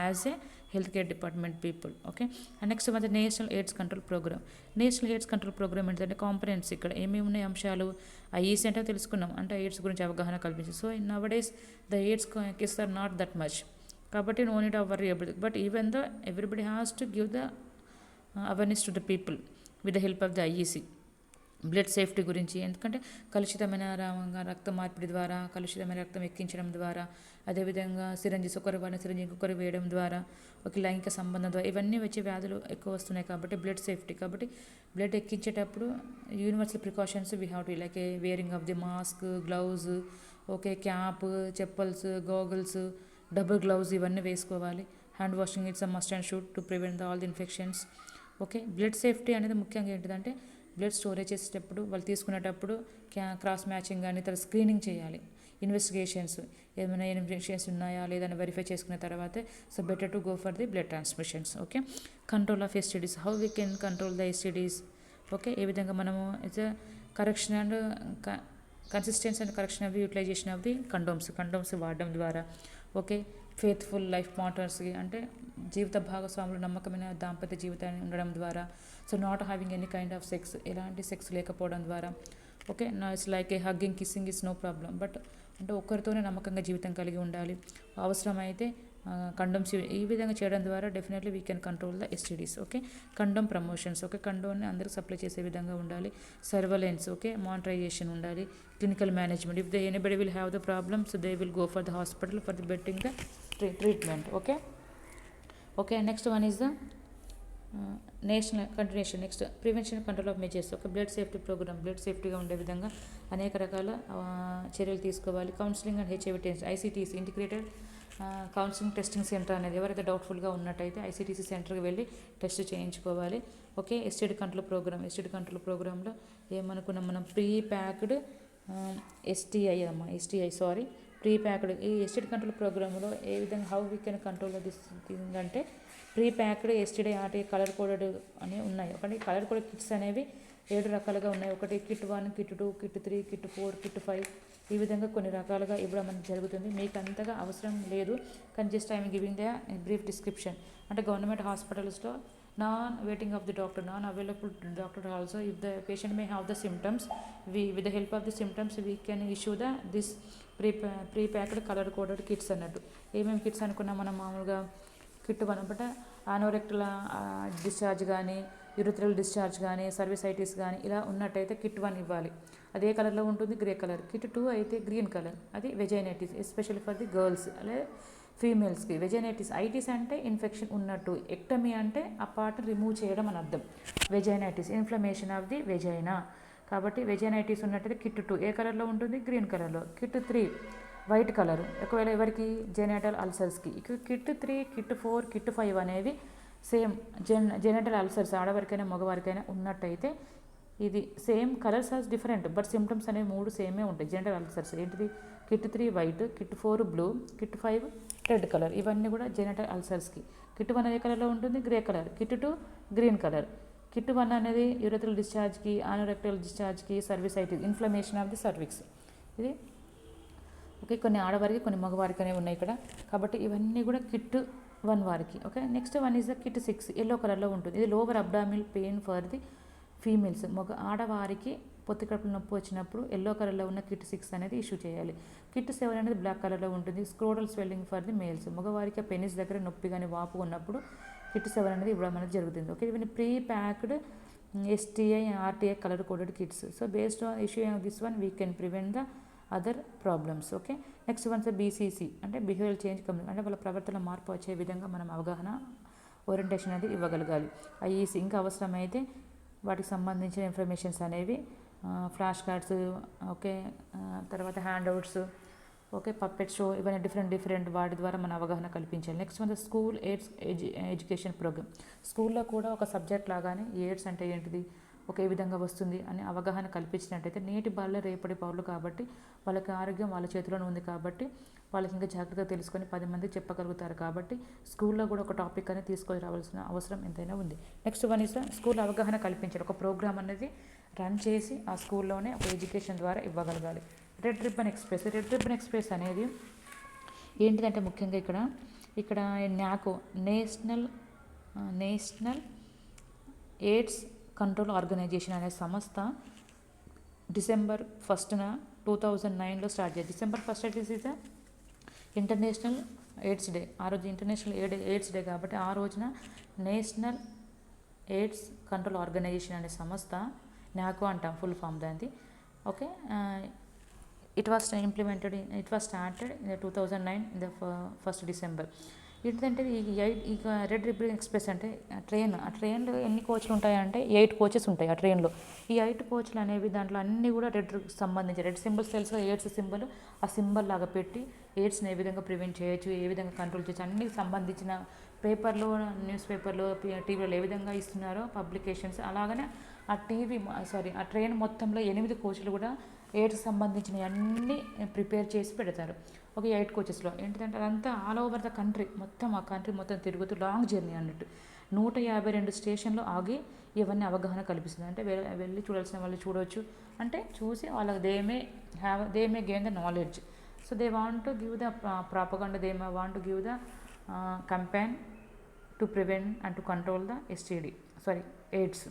as a health care department people. Okay, and next మన national AIDS control programme. National AIDS control programme ఏంటంటే కాంపనెంట్స్, ఇక్కడ ఏమేమి ఉన్నాయి అంశాలు, ఐఈసీ అంటే తెలుసుకున్నాం, అంటే ఎయిడ్స్ గురించి అవగాహన కల్పించి. So in now days the AIDS cases are not that much, కాబట్టి no need of worry about. But even though everybody has to give the awareness to the people with the help of the IEC. Blood safety గురించి, ఎందుకంటే కలుషితమైన రక్త మార్పిడి ద్వారా, కలుషితమైన రక్తం ఎక్కించడం ద్వారా, అదేవిధంగా సిరంజీస్ ఒకరి వాడిన సిరంజి ఇంకొకరు వేయడం ద్వారా, ఒక లైంగిక సంబంధం ద్వారా ఇవన్నీ వచ్చే వ్యాధులు ఎక్కువ వస్తున్నాయి. కాబట్టి బ్లడ్ సేఫ్టీ, కాబట్టి బ్లడ్ ఎక్కించేటప్పుడు universal precautions we have to like wearing of the mask, glove, okay, cap, chappals, goggles, double glove ఇవన్నీ వేసుకోవాలి. Hand washing it's a must and should to prevent all the infections. Okay, blood safety అనేది ముఖ్యంగా ఏంటిదంటే blood storage చేసేటప్పుడు వాళ్ళు తీసుకునేటప్పుడు cross matching కానీ తర్వాత స్క్రీనింగ్ చేయాలి. ఇన్వెస్టిగేషన్స్ ఏమైనా ఇన్వెస్టిగేషన్స్ ఉన్నాయా లేదని వెరిఫై చేసుకున్న తర్వాతే so better to go for the blood transmissions. Okay, control of STDs, how we can control the STDs. Okay, ఏ విధంగా మనము it's correction and consistency and correction of the utilization of the condoms వాడడం ద్వారా. Okay, faithful life పార్ట్నర్స్కి అంటే జీవిత భాగస్వాములు నమ్మకమైన దాంపత్య జీవితాన్ని ఉండడం ద్వారా. So not having any kind of sex, ఎలాంటి సెక్స్ లేకపోవడం ద్వారా. ఓకే, నా it's like a hugging kissing is no problem, but అంటే ఒక్కరితోనే నమ్మకంగా జీవితం కలిగి ఉండాలి. అవసరమైతే కండోమ్స్ ఈ విధంగా చేయడం ద్వారా definitely we can control the STDs. Okay, condom promotions, okay, కండోమ్ని అందరికి సప్లై చేసే విధంగా ఉండాలి. సర్వలెన్స్, ఓకే, మానిటరైజేషన్ ఉండాలి. Clinical management, if the anybody will have the problem so they will go for the hospital for the betting the treatment. Okay, okay, next one is the national continuation. Next prevention control of measures. ఒక blood safety programme, blood సేఫ్టీగా ఉండే విధంగా అనేక రకాల చర్యలు తీసుకోవాలి. Counselling and HIV test, ICTC integrated counselling testing centre అనేది ఎవరైతే డౌట్ఫుల్గా ఉన్నట్టయితే ఐసీటీసీ సెంటర్కి వెళ్ళి టెస్ట్ చేయించుకోవాలి. ఓకే, ఎస్టీడీ కంట్రోల్ ప్రోగ్రాంలో ఏమనుకున్నాం మనం, ప్రీ ప్యాక్డ్ ప్రీ ప్యాక్డ్ ఈ ఎస్టీడీ కంట్రోల్ ప్రోగ్రాంలో ఏ విధంగా how we can control this thing అంటే pre packed STD RT colour coded అనేవి ఉన్నాయి. ఒకటి కలర్ కోడెడ్ కిట్స్ అనేవి 7 రకాలుగా ఉన్నాయి. ఒకటి kit 1, kit 2, kit 3, kit 4, kit 5 ఈ విధంగా కొన్ని రకాలుగా ఇవ్వడం అనేది జరుగుతుంది. మీకు అంతగా అవసరం లేదు కానీ just I'm giving the brief description. అంటే గవర్నమెంట్ హాస్పిటల్స్లో non waiting of the doctor, non available doctor also. If the patient may have the symptoms, with the help of the symptoms we can issue the this pre packed colour coded kits అన్నట్టు. ఏమేమి kits అనుకున్నాం మనం మామూలుగా, kit 1 అంటే anorectal discharge కానీ, urethral discharge కానీ, cervicitis కానీ ఇలా ఉన్నట్టయితే కిట్ 1 ఇవ్వాలి. అదే కలర్లో ఉంటుంది, గ్రే కలర్. కిట్ 2 అయితే గ్రీన్ కలర్, అది vaginitis, especially for the girls అలాగే ఫీమేల్స్కి. వెజైనైటిస్, ఐటిస్ అంటే ఇన్ఫెక్షన్ ఉన్నట్టు, ఎక్టమీ అంటే ఆ పార్ట్ రిమూవ్ చేయడం అని అర్థం. Vaginitis inflammation of the vagina. కాబట్టి వెజైనైటిస్ ఉన్నట్టయితే కిట్ 2 ఏ కలర్లో ఉంటుంది, గ్రీన్ కలర్లో. కిట్ 3 వైట్ కలరు, ఒకవేళ ఎవరికి జెనైటల్ అల్సర్స్కి. కిట్ 3, కిట్ 4, కిట్ 5 అనేవి సేమ్ జెనైటల్ అల్సర్స్ ఆడవారికైనా మగవారికైనా ఉన్నట్టయితే ఇది same colours are different but symptoms అనేవి 3 సేమే ఉంటాయి. జెనైటల్ అల్సర్స్ ఏంటిది, kit 3 white, kit 4 blue, kit 5 red colour. ఇవన్నీ కూడా జెనైటల్ అల్సర్స్కి. కిట్ 1 ఏ కలర్లో ఉంటుంది, grey colour. Kit 2 green colour. Kit 1 అనేది యూరిథ్రల్ డిశ్చార్జ్కి, ఆనోరెక్టల్ డిశ్చార్జ్కి, cervicitis inflammation of the cervix. ఇది ఓకే, కొన్ని ఆడవారికి కొన్ని మగవారికి అనేవి ఉన్నాయి ఇక్కడ. కాబట్టి ఇవన్నీ కూడా కిట్ 1 వారికి. Okay, next one is the kit 6 yellow కలర్లో ఉంటుంది. ఇది lower abdominal pain for the females. ఆడవారికి పొత్తి కడుపులో నొప్పి వచ్చినప్పుడు ఎల్లో కలర్లో ఉన్న కిట్ 6 అనేది ఇష్యూ చేయాలి. కిట్ 7 అనేది బ్లాక్ కలర్లో ఉంటుంది. స్క్రోడల్ స్వెల్లింగ్ ఫర్ ది మేల్స్. మగవారికి ఆ పెనిస్ దగ్గర నొప్పి కానీ వాపు ఉన్నప్పుడు కిట్ 7 అనేది ఇవ్వడం అనేది జరుగుతుంది. ఓకే, ఇవన్నీ pre packed STI RTI colour coded kits. So based on issue of this one we can prevent the other problems. Okay, next ones BCC అంటే బిహేవియర్ చేంజ్ కమ్యూనిటీ, అంటే వాళ్ళ ప్రవర్తన మార్పు వచ్చే విధంగా మనం అవగాహన ఓరియంటేషన్ అనేది ఇవ్వగలగాలి. ఐఈసీ ఇంకా అవసరమైతే వాటికి సంబంధించిన ఇన్ఫర్మేషన్స్ అనేవి ఫ్లాష్ కార్డ్స్, ఓకే, తర్వాత హ్యాండ్అవుట్స్, ఓకే, పప్పెట్ షో, ఇవన్నీ డిఫరెంట్ వాటి ద్వారా మన అవగాహన కల్పించాలి. Next one school AIDS education programme. స్కూల్లో కూడా ఒక సబ్జెక్ట్ లాగానే ఎయిడ్స్ అంటే ఏంటిది, ఒకే విధంగా వస్తుంది అని అవగాహన కల్పించినట్టయితే నేటి బాలలే రేపటి పౌరులు కాబట్టి వాళ్ళకి ఆరోగ్యం వాళ్ళ చేతిలోనే ఉంది కాబట్టి వాళ్ళకి ఇంకా జాగ్రత్తగా తెలుసుకొని 10 మందికి చెప్పగలుగుతారు. కాబట్టి స్కూల్లో కూడా ఒక టాపిక్ అనేది తీసుకొని రావాల్సిన అవసరం ఎంతైనా ఉంది. నెక్స్ట్ వన్ ఇస్ స్కూల్ అవగాహన కల్పించాలి. ఒక ప్రోగ్రామ్ అనేది రన్ చేసి ఆ స్కూల్లోనే ఒక ఎడ్యుకేషన్ ద్వారా ఇవ్వగలగాలి. రెడ్ రిబ్బన్ ఎక్స్ప్రెస్ అనేది ఏంటిదంటే ముఖ్యంగా ఇక్కడ నాకో నేషనల్ ఎయిడ్స్ కంట్రోల్ ఆర్గనైజేషన్ అనే సంస్థ డిసెంబర్ 1న 2009లో స్టార్ట్ చేయాలి. December 1 is international AIDS day. ఆ రోజు ఇంటర్నేషనల్ ఎయిడ్స్ డే కాబట్టి ఆ రోజున నేషనల్ ఎయిడ్స్ కంట్రోల్ ఆర్గనైజేషన్ అనే సంస్థ, నాకో అంటాం ఫుల్ ఫామ్ దాన్ని. Okay, it was started in 2009 in the 1st December. ఏంటంటే ఈ రెడ్ రిబ్బన్ ఎక్స్ప్రెస్ అంటే ఆ ట్రైన్లో ఎన్ని కోచ్లు ఉంటాయంటే 8 కోచెస్ ఉంటాయి ఆ ట్రైన్లో. ఈ 8 కోచ్లు అనేవి దాంట్లో అన్నీ కూడా రెడ్ సంబంధించి రెడ్ సింబల్స్ తెలుసు, ఎయిడ్స్ సింబల్, ఆ సింబల్ లాగా పెట్టి ఎయిడ్స్ని ఏ విధంగా ప్రివెంట్ చేయొచ్చు, ఏ విధంగా కంట్రోల్ చేయొచ్చు అన్ని సంబంధించిన పేపర్లో, న్యూస్ పేపర్లో, టీవీలో ఏ విధంగా ఇస్తున్నారో పబ్లికేషన్స్, అలాగనే ఆ ట్రైన్ మొత్తంలో 8 కోచ్లు కూడా ఎయిడ్స్ సంబంధించిన అన్నీ ప్రిపేర్ చేసి పెడతారు. ఒక 8 కోచెస్లో ఏంటంటే అదంతా ఆల్ ఓవర్ ద కంట్రీ, మొత్తం ఆ కంట్రీ మొత్తం తిరుగుతూ లాంగ్ జర్నీ అన్నట్టు 152 స్టేషన్లో ఆగి ఇవన్నీ అవగాహన కల్పిస్తుంది. అంటే వెళ్ళి చూడాల్సిన వాళ్ళు చూడవచ్చు, అంటే చూసి వాళ్ళకి they may gain the knowledge. So they want to give the propaganda, they may want to give the campaign to prevent and to control the AIDS.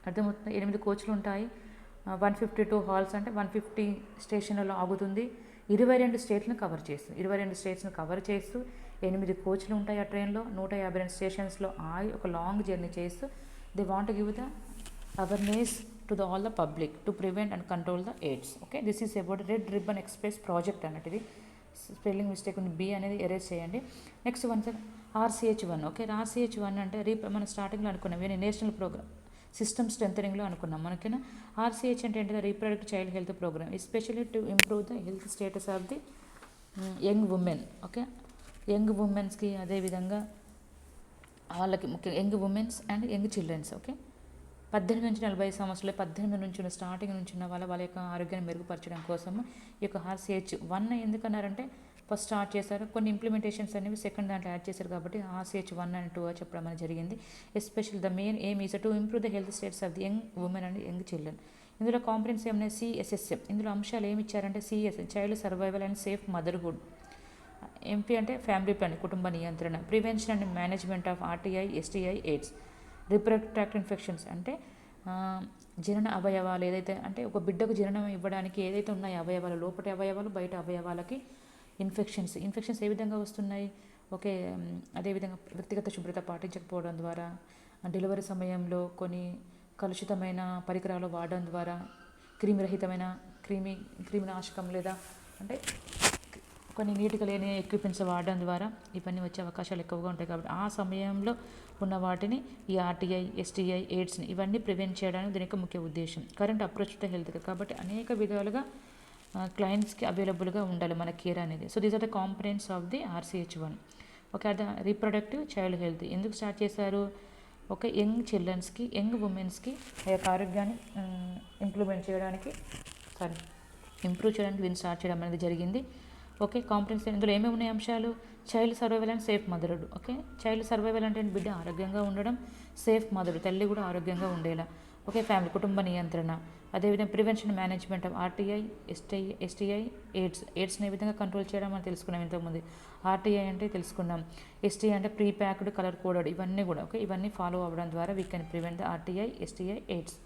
అర్థమవుతుంది. 8 కోచ్లు ఉంటాయి, 152 హాల్స్, అంటే 150 స్టేషన్లలో ఆగుతుంది. 22 స్టేట్లను కవర్ చేస్తూ 8 కోచ్లు ఉంటాయి ఆ ట్రైన్లో. 152 స్టేషన్స్లో ఆగి ఒక లాంగ్ జర్నీ చేస్తూ they want give the awareness to all the public to prevent and control the AIDS. Okay, this is about red ribbon express project అన్నట్టు. ఇది స్పెల్లింగ్ మిస్టేక్ ఉంది, బి అనేది ఎరేజ్ చేయండి. Next RCH1. ఓకే, RCH1 అంటే మనం స్టార్టింగ్లో అనుకున్నాం national programme system స్ట్రెంథనింగ్లో అనుకున్నాం. మనకేనా RCH అంటే ఏంటిది? Reproductive child health programme, especially to improve the health status of the young women. Okay, young ఉమెన్స్కి, అదేవిధంగా వాళ్ళకి ముఖ్యంగా young womens and young childrens. Okay, 18 నుంచి 40 సంవత్సరాలు, 18 నుంచి ఉన్న స్టార్టింగ్ నుంచి ఉన్న వాళ్ళ యొక్క ఆరోగ్యాన్ని మెరుగుపరచడం కోసం ఈ యొక్క RCH1 ఎందుకన్నారంటే ఫస్ట్ స్టార్ట్ చేశారు. కొన్ని ఇంప్లిమెంటేషన్స్ అనేవి సెకండ్ దాంట్లో యాడ్ చేశారు కాబట్టి RCH1 and 2 చెప్పడం అనేది జరిగింది. Special the main aim is to improve the health status of the young women and young children. ఇందులో కాంపనెంట్స్ ఏమన్నా CSSM, ఇందులో అంశాలు ఏమి ఇచ్చారంటే child survival and safe motherhood. MP అంటే ఫ్యామిలీ ప్లానింగ్, కుటుంబ నియంత్రణ. Prevention and management of RTI, STI, AIDS. Reproductive infections అంటే జనన అవయవాలు ఏదైతే, అంటే ఒక బిడ్డకు జననం ఇవ్వడానికి ఏదైతే ఉన్నాయో అవయవాలు, లోపటి అవయవాలు, బయట అవయవాలకి ఇన్ఫెక్షన్స్ ఏ విధంగా వస్తున్నాయి? ఓకే, అదేవిధంగా వ్యక్తిగత శుభ్రత పాటించకపోవడం ద్వారా, డెలివరీ సమయంలో కొన్ని కలుషితమైన పరికరాలు వాడడం ద్వారా, క్రిమినాశకం లేదా అంటే కొన్ని నీటిగా లేని ఎక్విప్మెంట్స్ వాడడం ద్వారా ఇవన్నీ వచ్చే అవకాశాలు ఎక్కువగా ఉంటాయి. కాబట్టి ఆ సమయంలో ఉన్న వాటిని ఈ RTI, STI, ఎయిడ్స్ని ఇవన్నీ ప్రివెంట్ చేయడానికి దీని యొక్క ముఖ్య ఉద్దేశం. Current approach to health care, కాబట్టి అనేక విధాలుగా క్లయింట్స్కి అవైలబుల్గా ఉండాలి మన కేర్ అనేది. So these are the components of the RCH1. Okay, అది రీప్రొడక్టివ్ చైల్డ్ హెల్త్ ఎందుకు స్టార్ట్ చేశారు? ఓకే, యంగ్ చిల్డ్రన్స్కి, యంగ్ ఉమెన్స్కి ఆ యొక్క ఆరోగ్యాన్ని ఇంప్రూవ్ చేయడానికి దీన్ని స్టార్ట్ చేయడం అనేది జరిగింది. ఓకే, కాంపనెంట్స్ ఇందులో ఏమేమి ఉన్నాయి అంశాలు? Child survival and safe motherhood. Okay, child survival అంటే బిడ్డ ఆరోగ్యంగా ఉండడం, సేఫ్ మదర్ తల్లి కూడా ఆరోగ్యంగా ఉండేలా. ఓకే, ఫ్యామిలీ కుటుంబ నియంత్రణ, అదేవిధంగా prevention management of RTI, STI, ఎయిడ్స్ని ఏ విధంగా కంట్రోల్ చేయడం అని తెలుసుకున్నాం ఇంతకుముందు. RTI అంటే తెలుసుకున్నాం, STI అంటే ప్రీ ప్యాక్డ్, కలర్ కోడెడ్, ఇవన్నీ కూడా. ఓకే, ఇవన్నీ ఫాలో అవ్వడం ద్వారా we can prevent the RTI, STI, AIDS.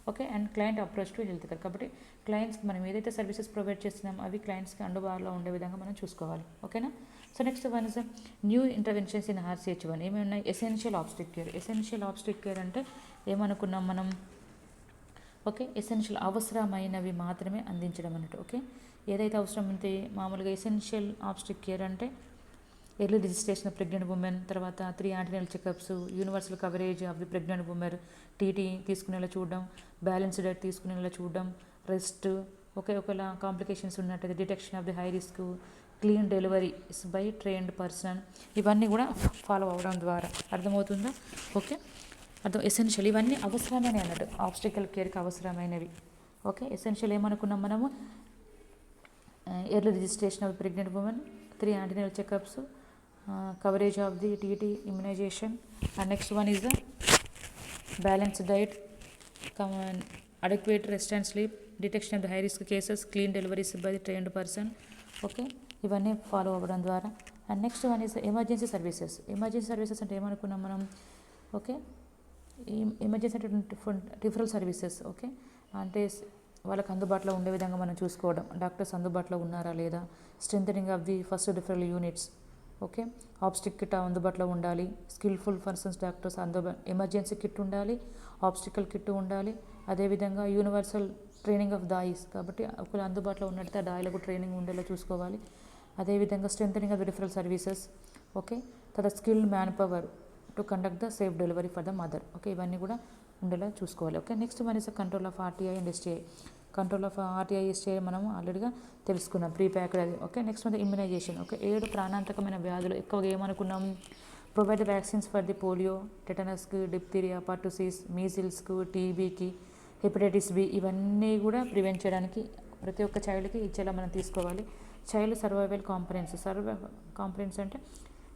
Okay, and client approach to health care, కాబట్టి క్లయింట్స్కి మనం ఏదైతే సర్వీసెస్ ప్రొవైడ్ చేస్తున్నాం అవి క్లయింట్స్కి అందుబాటులో ఉండే విధంగా మనం చూసుకోవాలి. ఓకేనా. So next one is new interventions in RCH1. ఏమేమి ఉన్నాయి? ఎసెన్షియల్ ఆబ్స్టిక్ కేర్ అంటే ఏమనుకున్నాం మనం? ఓకే, ఎసెన్షియల్ అవసరమైనవి మాత్రమే అందించడం అన్నట్టు. ఓకే, ఏదైతే అవసరం ఉంటే మామూలుగా ఎసెన్షియల్ ఆబ్స్టిక్ కేర్ అంటే early registration of pregnant women, తర్వాత 3 antenatal checkups, universal coverage of the pregnant women, TT తీసుకునేలా చూడడం, బ్యాలెన్స్డ్ డైట్ తీసుకునేలా చూడడం, రెస్ట్. ఓకే, ఒకవేళ కాంప్లికేషన్స్ ఉన్నట్టయితే detection of the high risk, clean deliveries by trained person, ఇవన్నీ కూడా ఫాలో అవ్వడం ద్వారా. అర్థమవుతుందా? ఓకే, ఎసెన్షియల్ ఇవన్నీ అవసరమైన అన్నట్టు, ఆబ్స్టికల్ కేర్కి అవసరమైనవి. ఓకే, ఎసెన్షియల్ ఏమనుకున్నాం మనము? Early registration of pregnant women, 3 antenatal checkups, coverage of the TT immunization, and next one is the balanced diet, adequate rest and sleep, detection of the high risk cases, clean deliveries by the trained person. Okay, ఇవన్నీ follow అవ్వడం ద్వారా. And next one is emergency services అంటే ఏమనుకున్నాం మనం? Okay, emergency అంటే referral services. Okay, అంటే వాళ్ళకి అందుబాటులో ఉండే విధంగా మనం చూసుకోవడం, డాక్టర్స్ అందుబాటులో ఉన్నారా లేదా, strengthening of the first referral units. Okay, ఆబ్స్టిక్ kit అందుబాటులో ఉండాలి, skilful persons doctors emergency kit ఉండాలి, ఆబ్స్టికల్ కిట్ ఉండాలి, అదేవిధంగా యూనివర్సల్ ట్రైనింగ్ ఆఫ్ దాయిస్, కాబట్టి ఒకవేళ అందుబాటులో ఉన్నట్టు ఆ దాయిలకు ట్రైనింగ్ ఉండేలా చూసుకోవాలి. అదేవిధంగా strengthening of the referral services. Okay, తర్వాత skilled manpower to conduct the safe delivery for the mother. Okay, ఇవన్నీ కూడా ఉండేలా చూసుకోవాలి. Okay, next one is control of RTI and STI. Control of RTI, STI మనం ఆల్రెడీగా తెలుసుకున్నాం, pre packed అది. Okay, next one immunization. Okay, 7 ప్రాణాంతకమైన వ్యాధులు ఎక్కువగా ఏమనుకున్నాం? Provide the vaccines for the polio, టెటనస్కి, డిప్తీరియా, పర్టుసిస్, మీజిల్స్కు, టీబీకి, హెపటైటిస్ బి, ఇవన్నీ కూడా ప్రివెంట్ చేయడానికి ప్రతి ఒక్క చైల్డ్కి ఇచ్చేలా మనం తీసుకోవాలి. చైల్డ్ సర్వైవల్ కాంపనెంట్స్ అంటే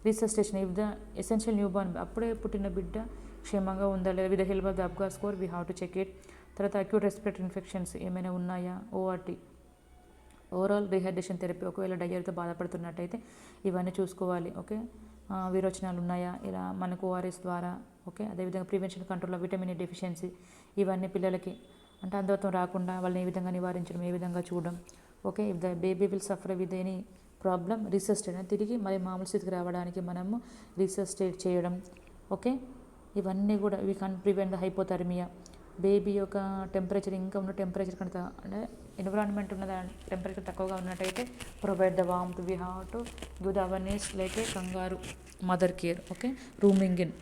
resuscitation if the essential newborn, అప్పుడే పుట్టిన బిడ్డ క్షేమంగా ఉందా లేదా, with the help of the Apgar score we have to check it. తర్వాత అక్యూట్ రెస్పిరేటరీ ఇన్ఫెక్షన్స్ ఏమైనా ఉన్నాయా, ఓఆర్టీ ఓవరాల్ రీహైడ్రేషన్ థెరపీ, ఒకవేళ డయేరియాతో బాధపడుతున్నట్టయితే ఇవన్నీ చూసుకోవాలి. ఓకే, విరోచనాలు ఉన్నాయా ఇలా మనకు ఓఆర్ఎస్ ద్వారా. ఓకే, అదేవిధంగా prevention control vitamin A deficiency, ఇవన్నీ పిల్లలకి అంటే అంధత్వం రాకుండా వాళ్ళని ఏ విధంగా నివారించడం, ఏ విధంగా చూడడం. Okay, if the baby will suffer with any problem resuscitate, తిరిగి మరి మామూలు స్థితికి రావడానికి మనము రీసస్టేట్ చేయడం. ఓకే, ఇవన్నీ కూడా we can prevent the hypothermia, baby యొక్క టెంపరేచర్ ఇంకా ఉన్న టెంపరేచర్ కనుక అంటే ఎన్విరాన్మెంట్ ఉన్న టెంపరేచర్ తక్కువగా ఉన్నట్టయితే provide the warmth, we have to give the awareness like a kangaroo mother care. Okay, rooming in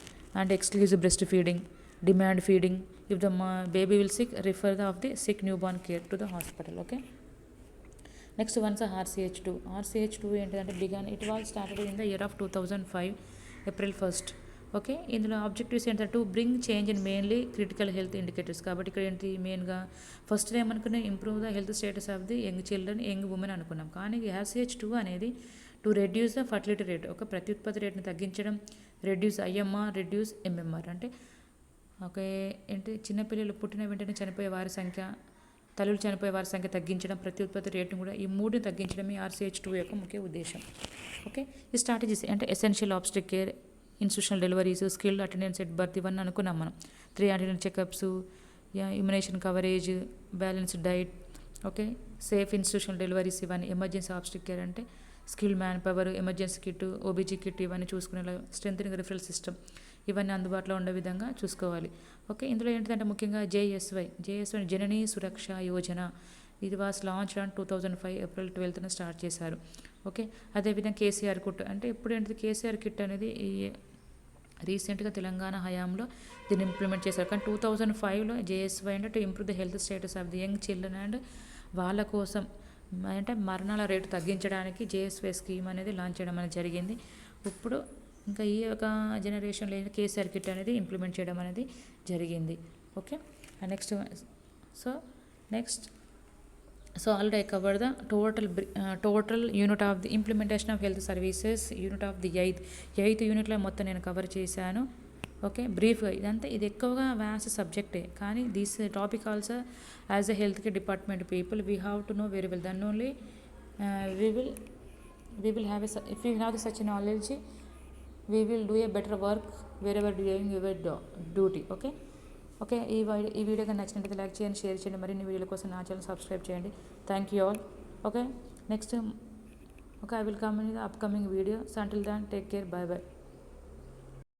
and exclusive breast feeding, demand feeding. If the baby will sick, refer of the sick newborn care to the hospital. Okay, next ones RCH2 ఏంటంటే it was started in the year of 2005 April 1st. Okay, ఇందులో objectives ఏంటంటే to bring change in mainly critical health indicators. కాబట్టి ఇక్కడ ఏంటి మెయిన్గా first ఏమనుకున్నాం, improve the health status of the young children, young women అనుకున్నాం. కానీ RCH2 అనేది to reduce the fertility rate, ఒక ప్రత్యుత్పత్తి రేట్ని తగ్గించడం, రెడ్యూస్ IMR, రెడ్యూస్ MMR. అంటే ఓకే ఏంటి చిన్నపిల్లలు పుట్టిన వెంటనే చనిపోయే వారి సంఖ్య, తల్లులు చనిపోయే వారి సంఖ్య తగ్గించడం, ప్రత్యుత్పత్తి రేటును కూడా, ఈ మూడుని తగ్గించడమే RCH2 యొక్క ముఖ్య ఉద్దేశం. ఓకే, ఈ స్ట్రాటజీస్ అంటే essential obstetric care, institutional deliveries, skilled attendance at birth, ఇవన్నీ అనుకున్నాం మనం. 3 antenatal checkups, immunization coverage, balanced diet. Okay, safe institutional deliveries, ఇవన్నీ. ఎమర్జెన్సీ ఆబ్స్టెక్ కేర్ అంటే skill manpower, emergency kit, OBG kit, ఇవన్నీ చూసుకునేలా strengthening referral system, ఇవన్నీ అందుబాటులో ఉండే విధంగా చూసుకోవాలి. ఓకే, ఇందులో ఏంటంటే ముఖ్యంగా జేఎస్వై జననీ సురక్ష యోజన, ఇది was launch on 2005 April 12th start చేశారు. ఓకే, అదేవిధంగా కేసీఆర్ కిట్ అంటే ఇప్పుడు ఏంటిది, కేసీఆర్ కిట్ అనేది ఈ రీసెంట్గా తెలంగాణ హయాంలో దీన్ని ఇంప్లిమెంట్ చేశారు. కానీ 2005లో జేఎస్వై అంటే to improve the health status of the young children and వాళ్ళ కోసం అంటే మరణాల రేటు తగ్గించడానికి జేఎస్వై స్కీమ్ అనేది లాంచ్ చేయడం అనేది జరిగింది. ఇప్పుడు ఇంకా ఈ యొక్క జనరేషన్లో కేసీఆర్ కిట్ అనేది ఇంప్లిమెంట్ చేయడం అనేది జరిగింది. Okay, next already I cover the total unit of the implementation of health services, unit of the eighth యూనిట్లో మొత్తం నేను కవర్ చేశాను. ఓకే, బ్రీఫ్గా ఇది ఎక్కువగా వ్యాస్ట్ సబ్జెక్టే, కానీ this topic also as a health care department people we have to know very well. Then only we will have if we have such knowledge, we will do a better work wherever doing your duty. Okay, ఈ video కానీ నచ్చినట్లయితే like చేయండి, share చేయండి. మరిన్ని వీడియోల కోసం నా channel subscribe చేయండి. Thank you all. Okay, next I will come in the upcoming video. So until then take care, bye by.